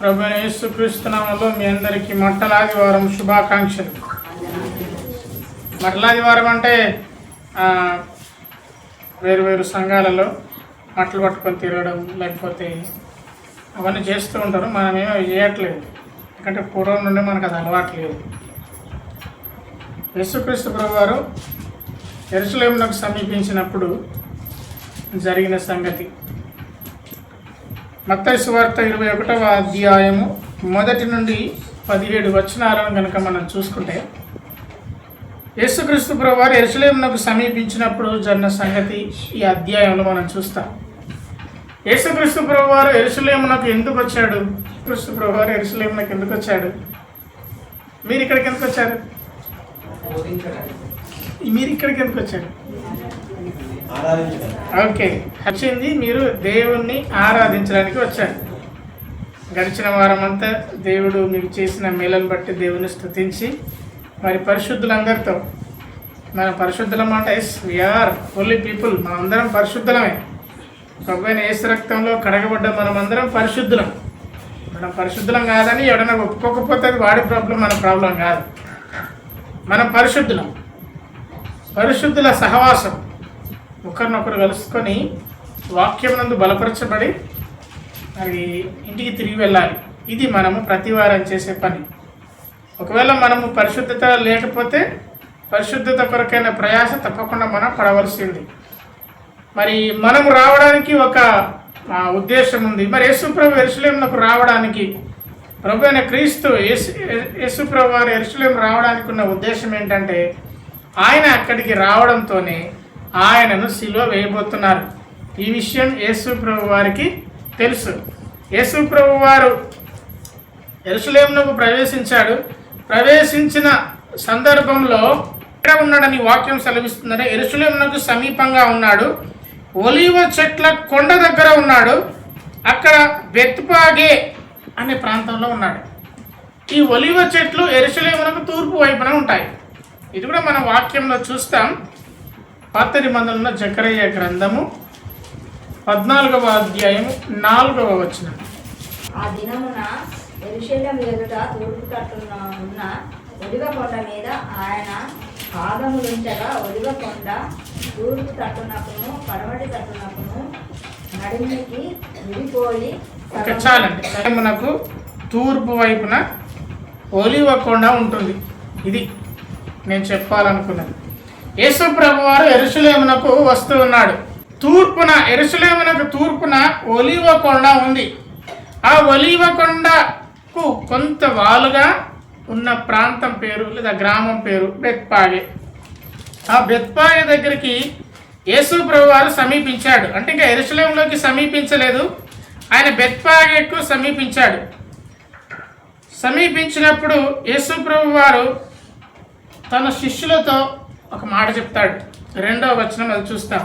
ప్రభువైన యేసుక్రీస్తు నామములో మీ అందరికీ మట్టలాదివారం శుభాకాంక్షలు. మట్టలాదివారం అంటే వేరు సంఘాలలో మట్టలు పట్టుకొని తిరగడం లేకపోతే అవన్నీ చేస్తూ ఉంటారు. మనమేమో అవి చేయట్లేదు, ఎందుకంటే పూర్వం నుండి మనకు అది అలవాట్లేదు. యేసుక్రీస్తు ప్రభువారు యెరూషలేమునకు సమీపించినప్పుడు జరిగిన సంగతి మత్తయి సువార్త 21వ అధ్యాయము 1 నుండి 17 వచనాలను కనుక మనం చూసుకుంటే, యేసుక్రీస్తు ప్రభువారు యెరూషలేమునకు సమీపించినప్పుడు జరిగిన సంగతి ఈ అధ్యాయంలో మనం చూస్తాం. యేసుక్రీస్తు ప్రభువారు యెరూషలేమునకు ఎందుకు వచ్చాడు? క్రీస్తు ప్రభువారు యెరూషలేమునకు ఎందుకు వచ్చాడు? మీరు ఇక్కడికి ఎందుకు వచ్చారు? మీరు ఇక్కడికి ఎందుకు వచ్చారు? ఓకే, వచ్చింది మీరు దేవుణ్ణి ఆరాధించడానికి వచ్చారు. గడిచిన వారం అంతా దేవుడు మీకు చేసిన మేలను బట్టి దేవుని స్తుతించి, మరి పరిశుద్ధులందరితో, మన పరిశుద్ధులం అంటే ఎస్ వీఆర్ హోలీ పీపుల్, మనమందరం పరిశుద్ధులమే. ప్రభువైన యేసు రక్తంలో కడగబడ్డ మనమందరం పరిశుద్ధులం. మనం పరిశుద్ధులం కాదని ఎవడన్నా ఒప్పుకోకపోతే అది వాడి ప్రాబ్లం, మన ప్రాబ్లం కాదు. మనం పరిశుద్ధులం. పరిశుద్ధుల సహవాసం, ఒకరినొకరు కలుసుకొని వాక్యం నందు బలపరచబడి మరి ఇంటికి తిరిగి వెళ్ళాలి. ఇది మనము ప్రతి వారం చేసే పని. ఒకవేళ మనము పరిశుద్ధత లేకపోతే పరిశుద్ధత కొరకైన ప్రయాస తప్పకుండా మనం పడవలసింది. మరి మనము రావడానికి ఒక ఉద్దేశం ఉంది. మరి యేసుప్రభు యెరూషలేమునకు రావడానికి, ప్రభు అయిన క్రీస్తు యేసుప్రభు వారు యెరూషలేము రావడానికి ఉన్న ఉద్దేశం ఏంటంటే, ఆయన అక్కడికి రావడంతోనే ఆయనను సిలువ వేయబోతున్నారు. ఈ విషయం యేసుప్రభు వారికి తెలుసు. యేసుప్రభు వారు యెరూషలేమునకు ప్రవేశించాడు. ప్రవేశించిన సందర్భంలో ఎక్కడ ఉన్నాడని వాక్యం సెలవిస్తుందంటే, యెరూషలేమునకు సమీపంగా ఉన్నాడు, ఒలీవ చెట్ల కొండ దగ్గర ఉన్నాడు, అక్కడ బెత్పాగే అనే ప్రాంతంలో ఉన్నాడు. ఈ ఒలీవ చెట్లు యెరూషలేమునకు తూర్పు వైపున ఉంటాయి. ఇది కూడా మన వాక్యంలో చూస్తాం. పాత నిబంధనలో జకరియా గ్రంథము 14వ అధ్యాయం 4వ వచనం. ఆ దినమున యెరూషలేము ఎదుట తూర్పు తట్టున ఉన్న ఒలివ కొండ మీద ఆయన పాదములుంచగా, ఒలివ కొండ తూర్పు తట్టునకును పడమటి తట్టునకును నడుమునికి విడిపోయి, చాలండి. మనకు తూర్పు వైపున ఒలివ కొండ ఉంటుంది. ఇది నేను చెప్పాలనుకున్నది. యేసు ప్రభువారు యెరూషలేమునకు వస్తూ ఉన్నాడు. తూర్పున, యెరూషలేమునకు తూర్పున ఒలీవ కొండ ఉంది. ఆ ఒలీవ కొండకు కొంత వాలుగా ఉన్న ప్రాంతం పేరు లేదా గ్రామం పేరు బెత్పాగే. ఆ బెత్పాగే దగ్గరికి యేసు ప్రభువారు సమీపించాడు. అంటే ఇంకా యెరూషలేములోకి సమీపించలేదు, ఆయన బెత్పాగేకు సమీపించాడు. సమీపించినప్పుడు యేసు ప్రభువారు తన శిష్యులతో ఒక మాట చెప్తాడు. 2వ వచనం అది చూస్తాం.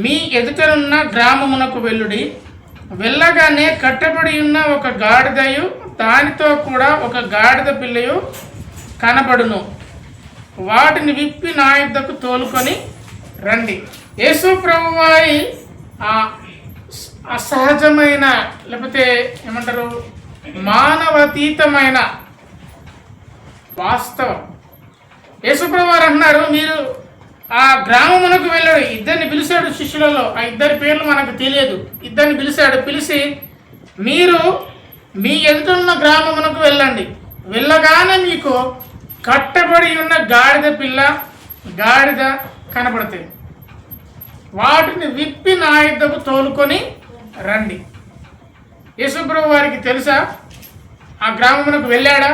మీ ఎదుటనున్న గ్రామమునకు వెళ్ళుడి, వెళ్ళగానే కట్టబడి ఉన్న ఒక గాడిదయు దానితో కూడా ఒక గాడిద పిల్లయు కనబడును, వాటిని విప్పి నా యుద్ధకు తోలుకొని రండి. యేసు ప్రభువారి అసహజమైన లేకపోతే ఏమంటారు మానవతీతమైన వాస్తవం. యేసుప్రభు వారు అంటున్నారు, మీరు ఆ గ్రామమునకు వెళ్ళాడు. ఇద్దరిని పిలిచాడు శిష్యులలో. ఆ ఇద్దరి పేర్లు మనకు తెలియదు. ఇద్దరిని పిలిచాడు. పిలిచి, మీరు మీ ఎదురున్న గ్రామమునకు వెళ్ళండి, వెళ్ళగానే మీకు కట్టబడి ఉన్న గాడిద పిల్ల, గాడిద కనపడతాయి, వాటిని విప్పి నా యుద్ధకు తోలుకొని రండి. యేసుప్రభు వారికి తెలుసా ఆ గ్రామమునకు వెళ్ళాడా?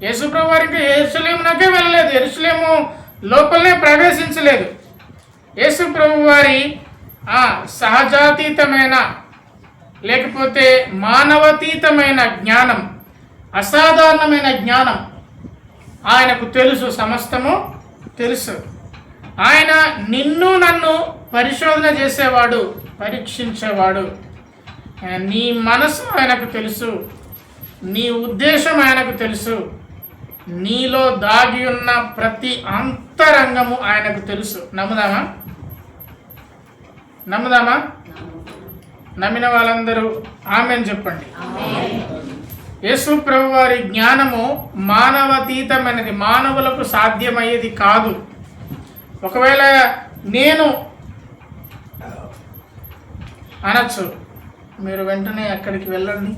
యేసుప్రభు వారికి యెరూషలేమునకే వెళ్ళలేదు, యెరూషలేము లోపలనే ప్రవేశించలేదు. యేసుప్రభు వారి సహజాతీతమైన లేకపోతే మానవతీతమైన జ్ఞానం, అసాధారణమైన జ్ఞానం ఆయనకు తెలుసు, సమస్తము తెలుసు. ఆయన నిన్ను నన్ను పరిశోధన చేసేవాడు, పరీక్షించేవాడు. నీ మనసు ఆయనకు తెలుసు, నీ ఉద్దేశం ఆయనకు తెలుసు, నీలో దాగి ఉన్న ప్రతి అంతరంగము ఆయనకు తెలుసు. నమ్ముదామా? నమ్మిన వాళ్ళందరూ ఆమేన్ చెప్పండి. యేసు ప్రభు వారి జ్ఞానము మానవాతీతమైనది, మానవులకు సాధ్యమయ్యేది కాదు. ఒకవేళ నేను అనొచ్చు, మీరు వెంటనే అక్కడికి వెళ్ళండి,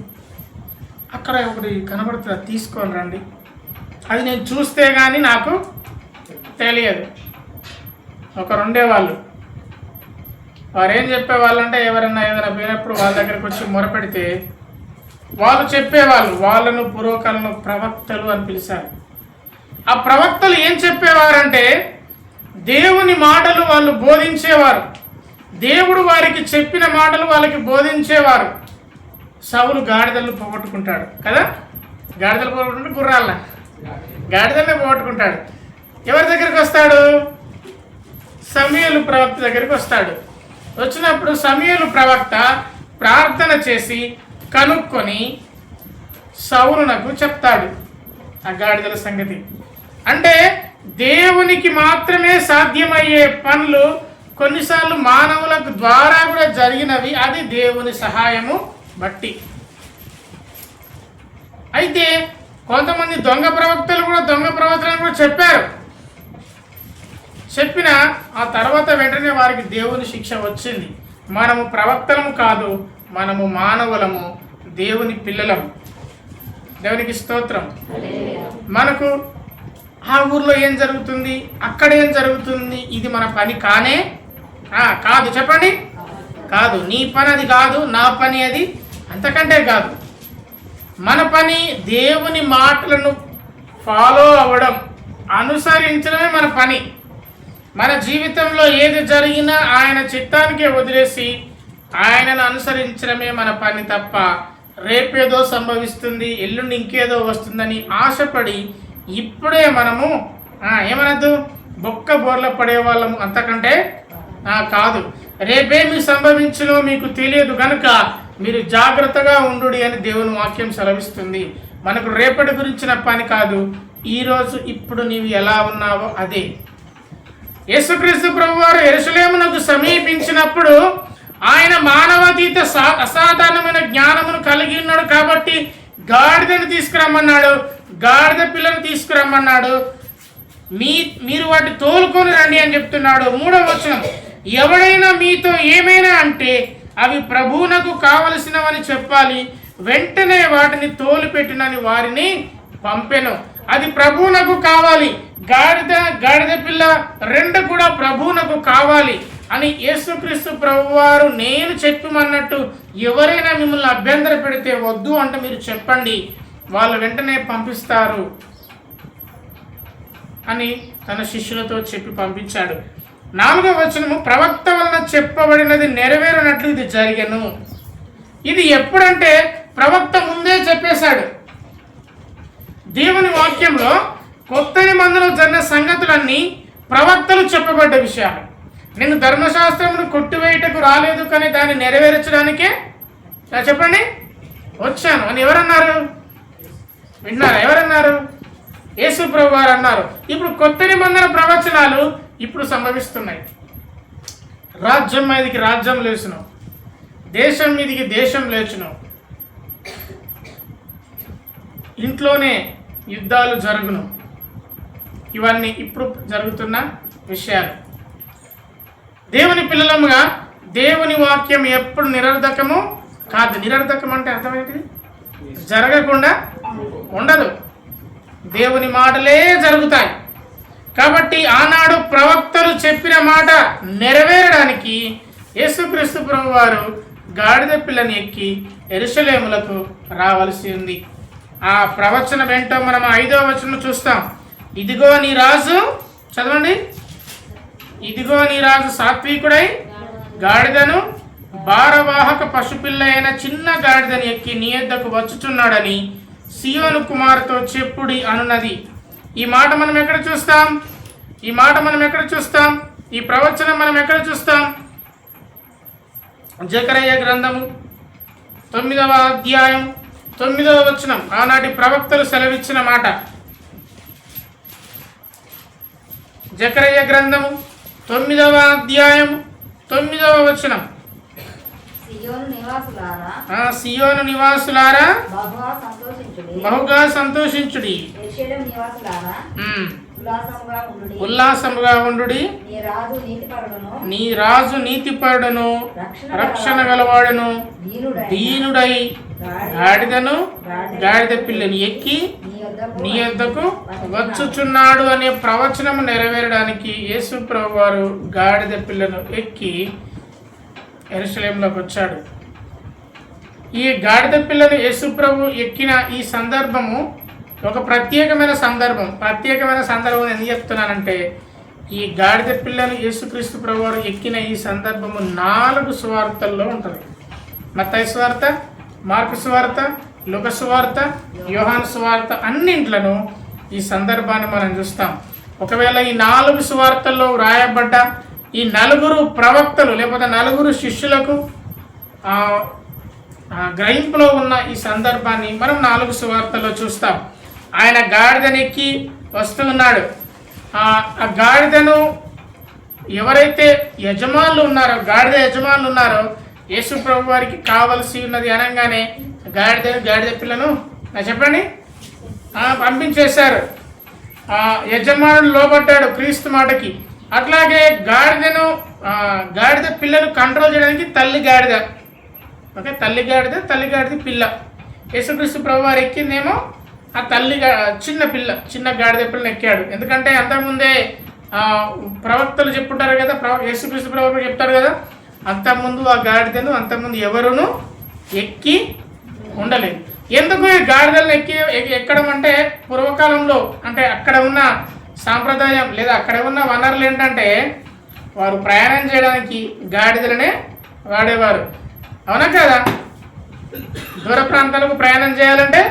అక్కడ ఒకటి కనబడుతుంది తీసుకొని రండి, అది నేను చూస్తే కానీ నాకు తెలియదు. ఒకరు ఉండేవాళ్ళు, వారు ఏం చెప్పేవాళ్ళు అంటే ఎవరన్నా ఏదైనా పోయినప్పుడు వాళ్ళ దగ్గరికి వచ్చి మొరపెడితే వాళ్ళు చెప్పేవాళ్ళు, వాళ్ళను పూర్వకాలంలో ప్రవక్తలు అని పిలిచారు. ఆ ప్రవక్తలు ఏం చెప్పేవారంటే దేవుని మాటలు వాళ్ళు బోధించేవారు, దేవుడు వారికి చెప్పిన మాటలు వాళ్ళకి బోధించేవారు. సౌలు గాడిదలు పోగొట్టుకుంటాడు కదా, గాడిదలు పోగొట్టుకుంటే గుర్రాల గాడిదలనే పోగొట్టుకుంటాడు. ఎవరి దగ్గరికి వస్తాడు? సమూయేలు ప్రవక్త దగ్గరికి వస్తాడు. వచ్చినప్పుడు సమూయేలు ప్రవక్త ప్రార్థన చేసి కనుక్కొని సౌలునకు చెప్తాడు ఆ గాడిదల సంగతి. అంటే దేవునికి మాత్రమే సాధ్యమయ్యే పనులు కొన్నిసార్లు మానవులకు ద్వారా కూడా జరిగినవి, అది దేవుని సహాయము బట్టి. అయితే కొంతమంది దొంగ ప్రవక్తలు కూడా దొంగ ప్రవచనాలు కూడా చెప్పారు. చెప్పిన ఆ తర్వాత వెంటనే వారికి దేవుని శిక్ష వచ్చింది. మనము ప్రవక్తలము కాదు, మనము మానవులము, దేవుని పిల్లలము. దేవునికి స్తోత్రం. మనకు ఆ ఊర్లో ఏం జరుగుతుంది, అక్కడ ఏం జరుగుతుంది, ఇది మన పని కానే కాదు. చెప్పండి, కాదు. నీ పని అది కాదు, నా పని అది అంతకంటే కాదు. మన పని దేవుని మాటలను ఫాలో అవ్వడం, అనుసరించడమే మన పని. మన జీవితంలో ఏది జరిగినా ఆయన చిత్తానికే వదిలేసి ఆయనను అనుసరించడమే మన పని తప్ప రేపేదో సంభవిస్తుంది, ఎల్లుండి ఇంకేదో వస్తుందని ఆశపడి ఇప్పుడే మనము ఏమనద్దు, బొక్క బోర్ల పడేవాళ్ళము అంతకంటే కాదు. రేపేమి సంభవించునో మీకు తెలియదు కనుక మీరు జాగ్రత్తగా ఉండు అని దేవుని వాక్యం సెలవిస్తుంది. మనకు రేపటి గురించిన పని కాదు, ఈరోజు ఇప్పుడు నీవు ఎలా ఉన్నావో అదే. యేసుక్రీస్తు ప్రభువారు యెరూషలేమునకు సమీపించినప్పుడు ఆయన మానవాతీత అసాధారణమైన జ్ఞానమును కలిగి ఉన్నాడు కాబట్టి గాడిదను తీసుకురమ్మన్నాడు, గాడిద పిల్లను తీసుకురమ్మన్నాడు, మీరు వాటి తోలుకొని రండి అని చెప్తున్నాడు. 3వ వచనం, ఎవడైనా మీతో ఏమైనా అంటే అవి ప్రభువునకు కావలసినవని చెప్పాలి, వెంటనే వాటిని తోలుపెట్టినని వారిని పంపెను. అది ప్రభువునకు కావాలి, గాడిద పిల్ల రెండు కూడా ప్రభువునకు కావాలి అని యేసుక్రీస్తు ప్రభువారు నేను చెప్పమన్నట్టు ఎవరైనా మిమ్మల్ని అభ్యంతర పెడితే వద్దు అంటే మీరు చెప్పండి, వాళ్ళు వెంటనే పంపిస్తారు అని తన శిష్యులతో చెప్పి పంపించాడు. 4వ వచనము, ప్రవక్త వలన చెప్పబడినది నెరవేరినట్లు ఇది జరిగెను. ఇది ఎప్పుడంటే ప్రవక్త ముందే చెప్పేశాడు. దేవుని వాక్యంలో కొత్త నిబంధనలో జరిగిన సంగతులన్నీ ప్రవక్తలు చెప్పబడ్డ విషయాలు. నేను ధర్మశాస్త్రమును కొట్టివేయటకు రాలేదు కానీ దాన్ని నెరవేర్చడానికే చెప్పండి వచ్చాను అని ఎవరన్నారు? విన్నారా? ఎవరన్నారు? యేసు ప్రభు వారు అన్నారు. ఇప్పుడు కొత్త నిబంధన ప్రవచనాలు ఇప్పుడు సంభవిస్తున్నాయి. రాజ్యం మీదకి రాజ్యం లేచును, దేశం మీదకి దేశం లేచును, ఇంట్లోనే యుద్ధాలు జరుగును. ఇవన్నీ ఇప్పుడు జరుగుతున్న విషయాలు. దేవుని పిల్లలముగా దేవుని వాక్యం ఎప్పుడు నిరర్ధకము కాదు. నిరర్ధకం అంటే అర్థమేంటిది? జరగకుండా ఉండదు, దేవుని మాటలే జరుగుతాయి. కాబట్టి ఆనాడు ప్రవక్తలు చెప్పిన మాట నెరవేరడానికి యేసుక్రీస్తు ప్రభు వారు గాడిద పిల్లని ఎక్కి యెరూషలేములకు రావలసి ఉంది. ఆ ప్రవచనం ఏంటో మనం 5వ వచనం చూస్తాం. ఇదిగో నీ రాజు, చదవండి, ఇదిగో నీ రాజు సాత్వికుడై గాడిదను భారవాహక పశుపిల్ల అయిన చిన్న గాడిదని ఎక్కి నీ యొద్దకు వచ్చుచున్నాడని సియోను కుమారుతో చెప్పుడి అనున్నది. ఈ మాట మనం ఎక్కడ చూస్తాం? ఈ మాట మనం ఎక్కడ చూస్తాం? ఈ ప్రవచనం మనం ఎక్కడ చూస్తాం? జకరయ్య గ్రంథము 9వ అధ్యాయం 9వ వచనం. ఆనాటి ప్రవక్తలు సెలవిచ్చిన మాట. జకరయ్య గ్రంథము 9వ అధ్యాయం 9వ వచనం. సియోను నివాసులారా సియోను నివాసులారా బహుగా సంతోషించుడి, బహుగా సంతోషించుడి. యెరూషలేము నివాసులారా ఉల్లాసముగా ఉండుడి. ఉల్లాసముగా ఉండుడి. నీ రాజు నీతిపరుడును రక్షణ గలవాడును దీనుడై గాడిదను గాడిద పిల్లని ఎక్కి నీ యొద్దకు వచ్చుచున్నాడు అనే ప్రవచనము నెరవేరడానికి యేసు ప్రభువారు గాడిద పిల్లను ఎక్కి యెరూషలేములోకి వచ్చాడు. ఈ గాడిద పిల్లను యేసు ప్రభు ఎక్కిన ఈ సందర్భము ఒక ప్రత్యేకమైన సందర్భం ఎందుకు చెప్తున్నానంటే, ఈ గాడిద పిల్లను యేసుక్రీస్తు ప్రభువారు ఎక్కిన ఈ సందర్భము 4 సువార్తల్లో ఉంటుంది. మత్తయి సువార్త, మార్కు సువార్త, లూకా సువార్త, యోహాను సువార్త అన్నింట్లను ఈ సందర్భాన్ని మనం చూస్తాం. ఒకవేళ ఈ 4 సువార్తల్లో వ్రాయబడ్డ ఈ 4 ప్రవక్తలు లేకపోతే 4 శిష్యులకు గ్రహింపులో ఉన్న ఈ సందర్భాన్ని మనం 4 సువార్తల్లో చూస్తాం. ఆయన గాడిదనెక్కి వస్తూ ఉన్నాడు. ఆ గాడిదను ఎవరైతే గాడిద యజమానులు ఉన్నారో యేసు ప్రభు వారికి కావలసి ఉన్నది అనగానే గాడిద పిల్లను చెప్పండి పంపించేశారు. యజమానుడు లోబడ్డాడు క్రీస్తు మాటకి. అట్లాగే గాడిద పిల్లను కంట్రోల్ చేయడానికి తల్లి గాడిద పిల్ల. యేసుక్రీస్తు ప్రభు వారు ఎక్కిందేమో ఆ చిన్న గాడిద పిల్లని ఎక్కాడు. ఎందుకంటే అంతకుముందే ప్రవక్తలు చెప్పుంటారు కదా, యేసుక్రీస్తు ప్రభు చెప్తారు కదా, అంతకుముందు ఆ గాడిదను అంతకుముందు ఎవరును ఎక్కి ఉండలేదు. ఎందుకు ఈ గాడిదలను ఎక్కడం అంటే, పూర్వకాలంలో అంటే అక్కడ ఉన్న సాంప్రదాయం లేదా అక్కడ ఉన్న వనరులు ఏంటంటే, వారు ప్రయాణం చేయడానికి గాడిదలనే వాడేవారు. అవునా కదా? దూర ప్రాంతాలకు ప్రయాణం చేయాలంటే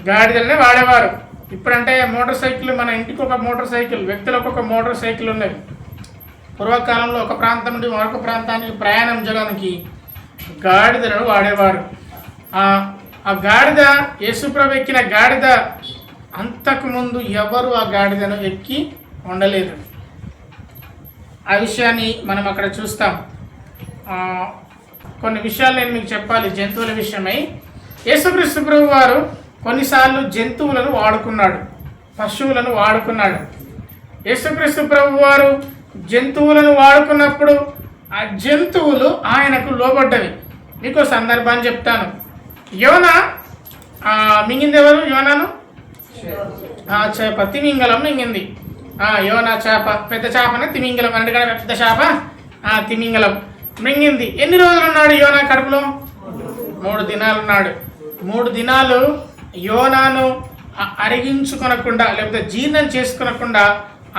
గాడిదలనే వాడేవారు. ఇప్పుడంటే మోటార్ సైకిల్, మన ఇంటికి ఒక మోటార్ సైకిల్, వ్యక్తులకు ఒక మోటార్ సైకిల్ ఉన్నాయి. పూర్వకాలంలో ఒక ప్రాంతం నుండి మరొక ప్రాంతానికి ప్రయాణం చేయడానికి గాడిదలను వాడేవారు. ఆ గాడిద, యేసుప్రభు ఎక్కిన గాడిద, అంతకుముందు ఎవరు ఆ గాడిదను ఎక్కి ఉండలేదు. ఆ విషయాన్ని మనం అక్కడ చూస్తాం. కొన్ని విషయాలు నేను మీకు చెప్పాలి జంతువుల విషయమై. యేసుక్రీస్తు ప్రభు వారు కొన్నిసార్లు జంతువులను వాడుకున్నాడు, పశువులను వాడుకున్నాడు. యేసుక్రీస్తు ప్రభు వారు జంతువులను వాడుకున్నప్పుడు ఆ జంతువులు ఆయనకు లోబడ్డవి. మీకు సందర్భాన్ని చెప్తాను. యోనా మింగింది ఎవరు? యోనాను చేప, తిమింగలం మింగింది. యోనా చేప, పెద్ద చేపనే తిమింగలం, అన్నిటికన్నా పెద్ద చేప తిమింగలం మింగింది. ఎన్ని రోజులు ఉన్నాడు యోనా కడుపులో? 3 దినాలు ఉన్నాడు. 3 దినాలు యోనాను అరిగించుకొనకుండా లేకపోతే జీర్ణం చేసుకొనకుండా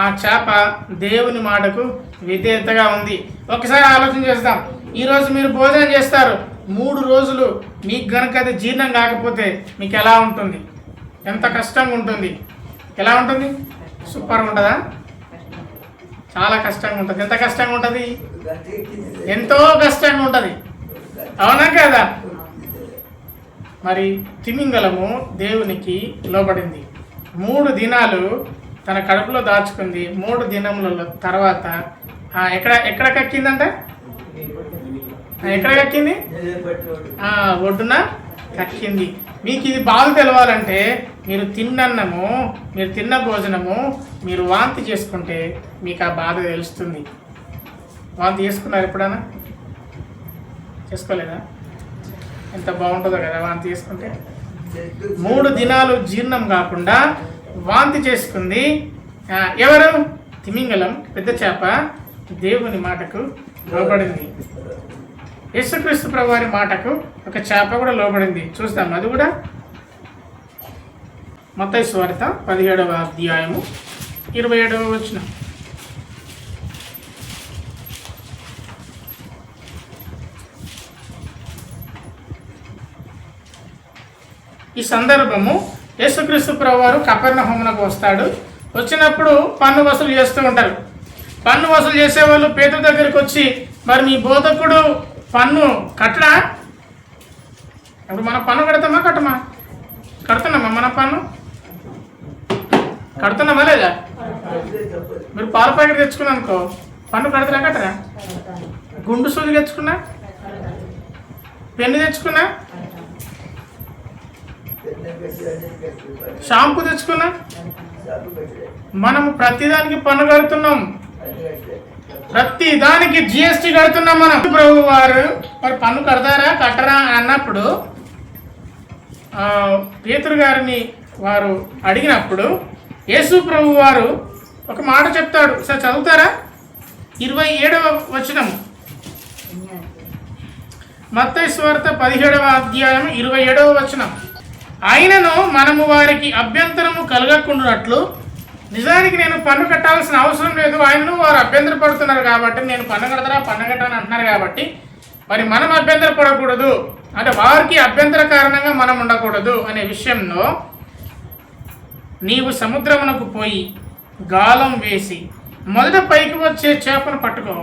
ఆ చేప దేవుని మాటకు విధేయతగా ఉంది. ఒకసారి ఆలోచన చేస్తాం. ఈరోజు మీరు భోజనం చేస్తారు, 3 రోజులు మీకు కనుక అది జీర్ణం కాకపోతే మీకు ఎలా ఉంటుంది? ఎంత కష్టంగా ఉంటుంది? ఎలా ఉంటుంది? సూపర్ ఉంటుందా? చాలా కష్టంగా ఉంటుంది. ఎంత కష్టంగా ఉంటుంది? ఎంతో కష్టంగా ఉంటుంది. అవునా కదా? మరి తిమింగలము దేవునికి లోబడింది. 3 దినాలు తన కడుపులో దాచుకుంది. 3 దినముల తర్వాత ఎక్కడ కక్కిందంట? ఎక్కడ కక్కింది? ఒడ్డున కక్కింది. మీకు ఇది బాగా తెలవాలంటే, మీరు తిన్నన్నము, మీరు తిన్న భోజనము మీరు వాంతి చేసుకుంటే మీకు ఆ బాధ తెలుస్తుంది. వాంతి చేసుకున్నారు ఎప్పుడైనా? చేసుకోలేదా? ఎంత బాగుంటుందో కదా వాంతి చేసుకుంటే. 3 దినాలు జీర్ణం కాకుండా వాంతి చేసుకుంది. ఎవరు? తిమింగలం, పెద్ద చేప దేవుని మాటకు లోబడింది. యేసుక్రీస్తు ప్రభు వారి మాటకు ఒక చేప కూడా లోబడింది. చూస్తాం. అది కూడా మత్తయి సువార్త 17వ అధ్యాయము 27వ వచనం. ఈ సందర్భము యేసుక్రీస్తు ప్రభు వారు కపెర్నహూమునకు వస్తాడు. వచ్చినప్పుడు పన్ను వసూలు చేస్తూ ఉంటారు. పన్ను వసూలు చేసేవాళ్ళు పేతురు దగ్గరికి వచ్చి, మరి మీ బోధకుడు పన్ను కట్టడా? ఇప్పుడు మనం పన్ను కడతామా కట్టమా? కడుతున్నామా? మన పన్ను కడుతున్నామా లేదా? మీరు పాల ప్యాకెట్ తెచ్చుకున్నా అనుకో, పన్ను కడతారా కట్టరా? గుండు సూది తెచ్చుకున్నా, పెన్ను తెచ్చుకున్నా, షాంపూ తెచ్చుకున్నా. మనము ప్రతిదానికి పన్ను కడుతున్నాం, ప్రతి దానికి జిఎస్టీ కడుతున్నాం. మనం ప్రభు వారు మరి పన్ను కడతారా కట్టరా అన్నప్పుడు పేతురు గారిని వారు అడిగినప్పుడు యేసు ప్రభు వారు ఒక మాట చెప్తాడు. సార్ చదువుతారా? 27వ వచనం, మత్తయి సువార్త 17వ అధ్యాయం 27వ వచనం. అయినను మనము వారికి అభ్యంతరము కలగకుండానట్లు, నిజానికి నేను పన్ను కట్టాల్సిన అవసరం లేదు, ఆయనను వారు అభ్యంతర పడుతున్నారు కాబట్టి, నేను పన్ను కడతారా పన్ను కట్టాలని అంటున్నారు కాబట్టి మరి మనం అభ్యంతర పడకూడదు, అంటే వారికి అభ్యంతర కారణంగా మనం ఉండకూడదు అనే విషయంలో, నీవు సముద్రమునకు పోయి గాలం వేసి మొదట పైకి వచ్చే చేపను పట్టుకో,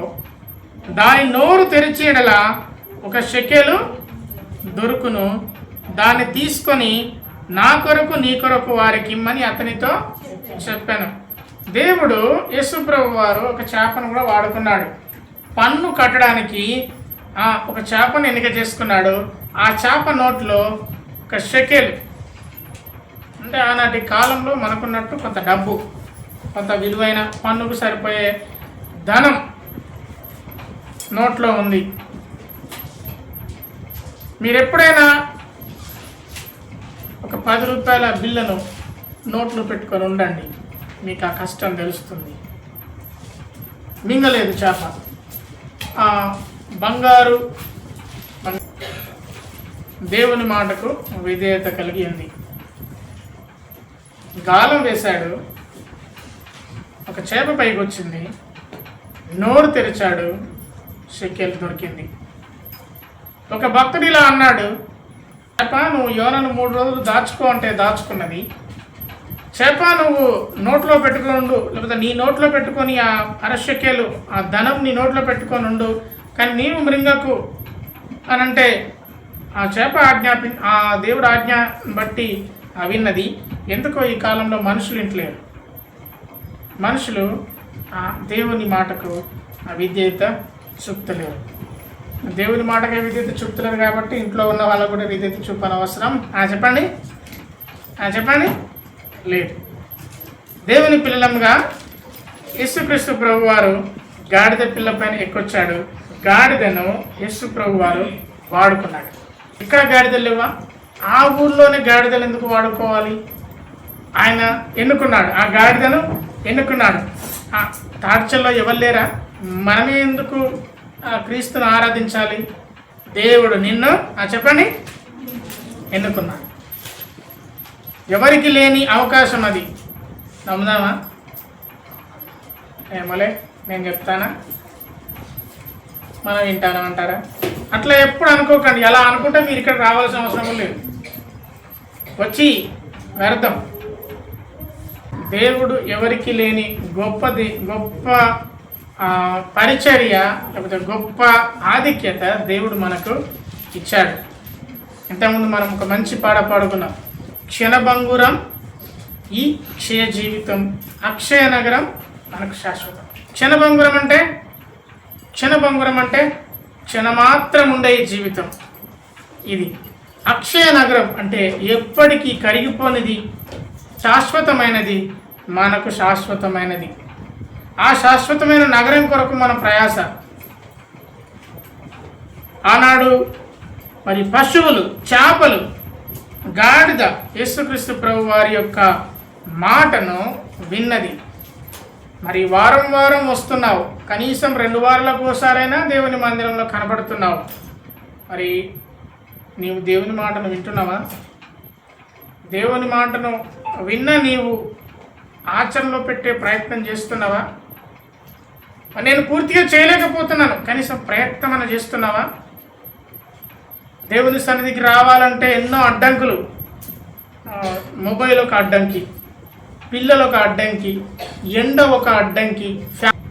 దాని నోరు తెరిచి ఎడలా 1 షెకెలు దొరుకును, దాన్ని తీసుకొని నా కొరకు నీ కొరకు వారికి ఇమ్మని అతనితో చెప్పాను. దేవుడు యేసు ప్రభు వారు ఒక చేపను కూడా వాడుకున్నాడు. పన్ను కట్టడానికి ఒక చేపను ఎన్నిక చేసుకున్నాడు. ఆ చేప నోట్లో 1 షెకెల్, అంటే ఆనాటి కాలంలో మనకున్నట్టు కొంత డబ్బు, కొంత విలువైన పన్నుకు సరిపోయే ధనం నోట్లో ఉంది. మీరు ఎప్పుడైనా ఒక 10 రూపాయల బిల్లును నోట్లో పెట్టుకొని ఉండండి, మీకు ఆ కష్టం తెలుస్తుంది. మింగలేదు చేప. బంగారు దేవుని మాటకు విధేయత కలిగి ఉంది. గాలం వేశాడు, ఒక చేప పైకి వచ్చింది, నోరు తెరిచాడు, షెకెల్ దొరికింది. ఒక భక్తుడు ఇలా అన్నాడు, చేప నువ్వు యోనను 3 రోజులు దాచుకో అంటే దాచుకున్నది, చేప నువ్వు నోట్లో పెట్టుకొని ఉండు, లేకపోతే నీ నోట్లో పెట్టుకొని ఆ 1/2 షెకెలు ఆ ధనం నీ నోట్లో పెట్టుకొని ఉండు, కానీ నీవు మృంగకు అని అంటే ఆ చేప ఆ దేవుడు ఆజ్ఞ బట్టి విన్నది. ఎందుకో ఈ కాలంలో మనుషులు ఇంట్లేరు, మనుషులు ఆ దేవుని మాటకు విధేయత చూపుతలేరు. దేవుని మాటకే విధేయత చూపుతలేరు కాబట్టి ఇంట్లో ఉన్న వాళ్ళకు కూడా విధేయత చూపని అవసరం చెప్పండి చెప్పండి లేదు. దేవుని పిల్లలంగా యేసుక్రీస్తు ప్రభు వారు గాడిద పిల్ల పైన ఎక్కొచ్చాడు. గాడిదను యేసు ప్రభు వారు వాడుకున్నాడు. ఇక్కడ గాడిదలు లేవా? ఆ ఊర్లోనే గాడిదలు ఎందుకు వాడుకోవాలి? ఆయన ఎన్నుకున్నాడు, ఆ గాడిదను ఎన్నుకున్నాడు. తాడ్చల్లో ఎవరు లేరా? మనమే ఎందుకు క్రీస్తును ఆరాధించాలి? దేవుడు నిన్ను చెప్పండి ఎన్నుకున్నాడు. ఎవరికి లేని అవకాశం అది. నమ్ముదామా? ఏమోలే నేను చెప్తానా, మనం వింటానంటారా? అట్లా ఎప్పుడు అనుకోకండి. అలా అనుకుంటే మీరు ఇక్కడ రావాల్సిన అవసరం లేదు, వచ్చి వ్యర్థం. దేవుడు ఎవరికి లేని గొప్ప పరిచర్య, లేకపోతే గొప్ప ఆధిక్యత దేవుడు మనకు ఇచ్చాడు. ఇంతకుముందు మనం ఒక మంచి పాట పాడుకున్నాం, క్షణభంగురం ఈ క్షయ జీవితం, అక్షయ నగరం మనకు శాశ్వతం. క్షణభంగురం అంటే క్షణమాత్రం ఉండే ఈ జీవితం ఇది. అక్షయ నగరం అంటే ఎప్పటికీ కరిగిపోనిది, శాశ్వతమైనది, మనకు శాశ్వతమైనది. ఆ శాశ్వతమైన నగరం కొరకు మన ప్రయాస. ఆనాడు మరి పశువులు, చేపలు, గాడిద యేసుక్రీస్తు ప్రభు వారి యొక్క మాటను విన్నది. మరి వారం వస్తున్నావు, కనీసం 2 వారాలకు ఒకసారైనా దేవుని మందిరంలో కనబడుతున్నావు. మరి నీవు దేవుని మాటను వింటున్నావా? దేవుని మాటను విన్న నీవు ఆచరణలో పెట్టే ప్రయత్నం చేస్తున్నావా? నేను పూర్తిగా చేయలేకపోతున్నాను, కనీసం ప్రయత్నం చేస్తున్నావా? దేవుని సన్నిధికి రావాలంటే ఎన్నో అడ్డంకులు. మొబైల్ ఒక అడ్డంకి, పిల్లలు ఒక అడ్డంకి, ఎండ ఒక అడ్డంకి.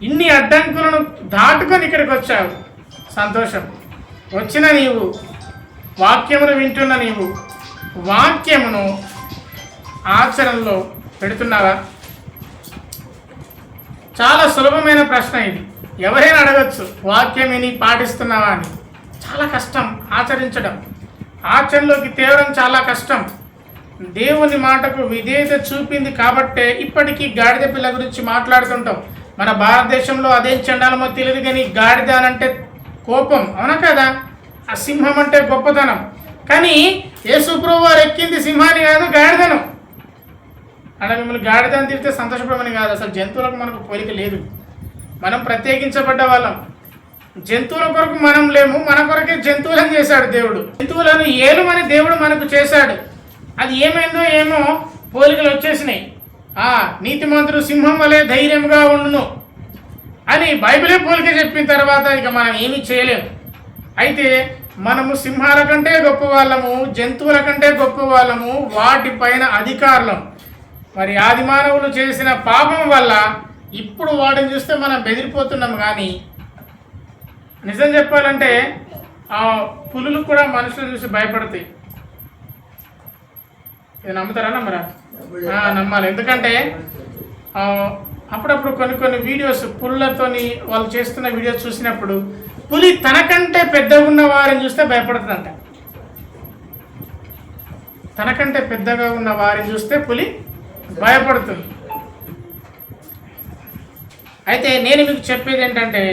ఇన్ని అడ్డంకులను దాటుకొని ఇక్కడికి వచ్చావు. సంతోషం. వచ్చిన నీవు, వాక్యమును వింటున్న నీవు, వాక్యమును ఆచరణలో పెడుతున్నావా? చాలా సులభమైన ప్రశ్న ఇది. ఎవరైనా అడగచ్చు, వాక్యం విని పాటిస్తున్నావా అని. చాలా కష్టం ఆచరించడం, ఆచరణలోకి తేవడం చాలా కష్టం. దేవుని మాటకు విధేయత చూపింది కాబట్టే ఇప్పటికీ గాడిద పిల్ల గురించి మాట్లాడుతుంటాం. మన భారతదేశంలో అదేం చండాలమో తెలియదు కానీ గాడిద అంటే కోపం, అవునా కదా? ఆ సింహం అంటే గొప్పతనం. కానీ యేసు ప్రభువు వారు ఎక్కింది సింహాన్ని కాదు, గాడిదను. అలా మిమ్మల్ని గాడిదని తిరిగితే సంతోషపడమని కాదు, అసలు జంతువులకు మనకు పోలిక లేదు. మనం ప్రత్యేకించబడ్డ వాళ్ళం. జంతువుల కొరకు మనం లేము, మన కొరకే జంతువులను చేశాడు దేవుడు. జంతువులను ఏలుమని దేవుడు మనకు చేశాడు. అది ఏమైందో ఏమో పోలికలు వచ్చేసినాయి. నీతిమంతుడు సింహం వలె ధైర్యంగా ఉండును అని బైబిలే పోలిక చెప్పిన తర్వాత ఇక మనం ఏమీ చేయలేము. అయితే మనము సింహాల కంటే గొప్ప వాళ్ళము, జంతువుల కంటే గొప్ప వాళ్ళము, వాటిపైన అధికారులం. మరి ఆది మానవులు చేసిన పాపం వల్ల ఇప్పుడు వాటిని చూస్తే మనం బెదిరిపోతున్నాం. కానీ నిజం చెప్పాలంటే ఆ పులులు కూడా మనుషులు చూసి భయపడతాయి. ఇది నమ్ముతారా నమ్మరా? నమ్మాలి. ఎందుకంటే అప్పుడప్పుడు కొన్ని వీడియోస్ పులులతోని వాళ్ళు చేస్తున్న వీడియోస్ చూసినప్పుడు పులి తనకంటే పెద్దగా ఉన్న వారిని చూస్తే భయపడుతుందంట. తనకంటే పెద్దగా ఉన్న వారిని చూస్తే పులి భయపడుతుంది. అయితే నేను మీకు చెప్పేది ఏంటంటే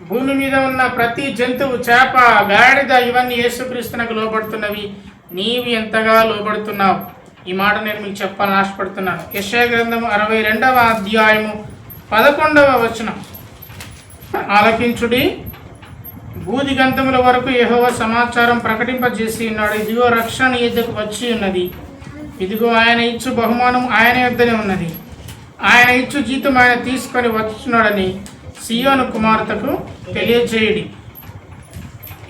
భూమి మీద ఉన్న ప్రతి జంతువు, చేప, గాడిద ఇవన్నీ యేసుక్రీస్తునకు లోబడుతున్నవి. నీవు ఎంతగా లోబడుతున్నావు? ఈ మాట నేను మీకు చెప్పాలని ఆశపడుతున్నాను. యెషయా గ్రంథము 62వ అధ్యాయము 11వ వచనం. ఆలకించుడి, భూదిగంతముల వరకు యెహోవా సమాచారం ప్రకటింపజేసి ఉన్నాడు. ఇదిగో రక్షణ యుద్ధకు వచ్చి ఉన్నది. ఇదిగో ఆయన ఇచ్చు బహుమానం ఆయన యొద్దనే ఉన్నది. ఆయన ఇచ్చు జీతం ఆయన తీసుకొని వచ్చున్నాడని సియోను కుమార్తెకు తెలియజేయుడి.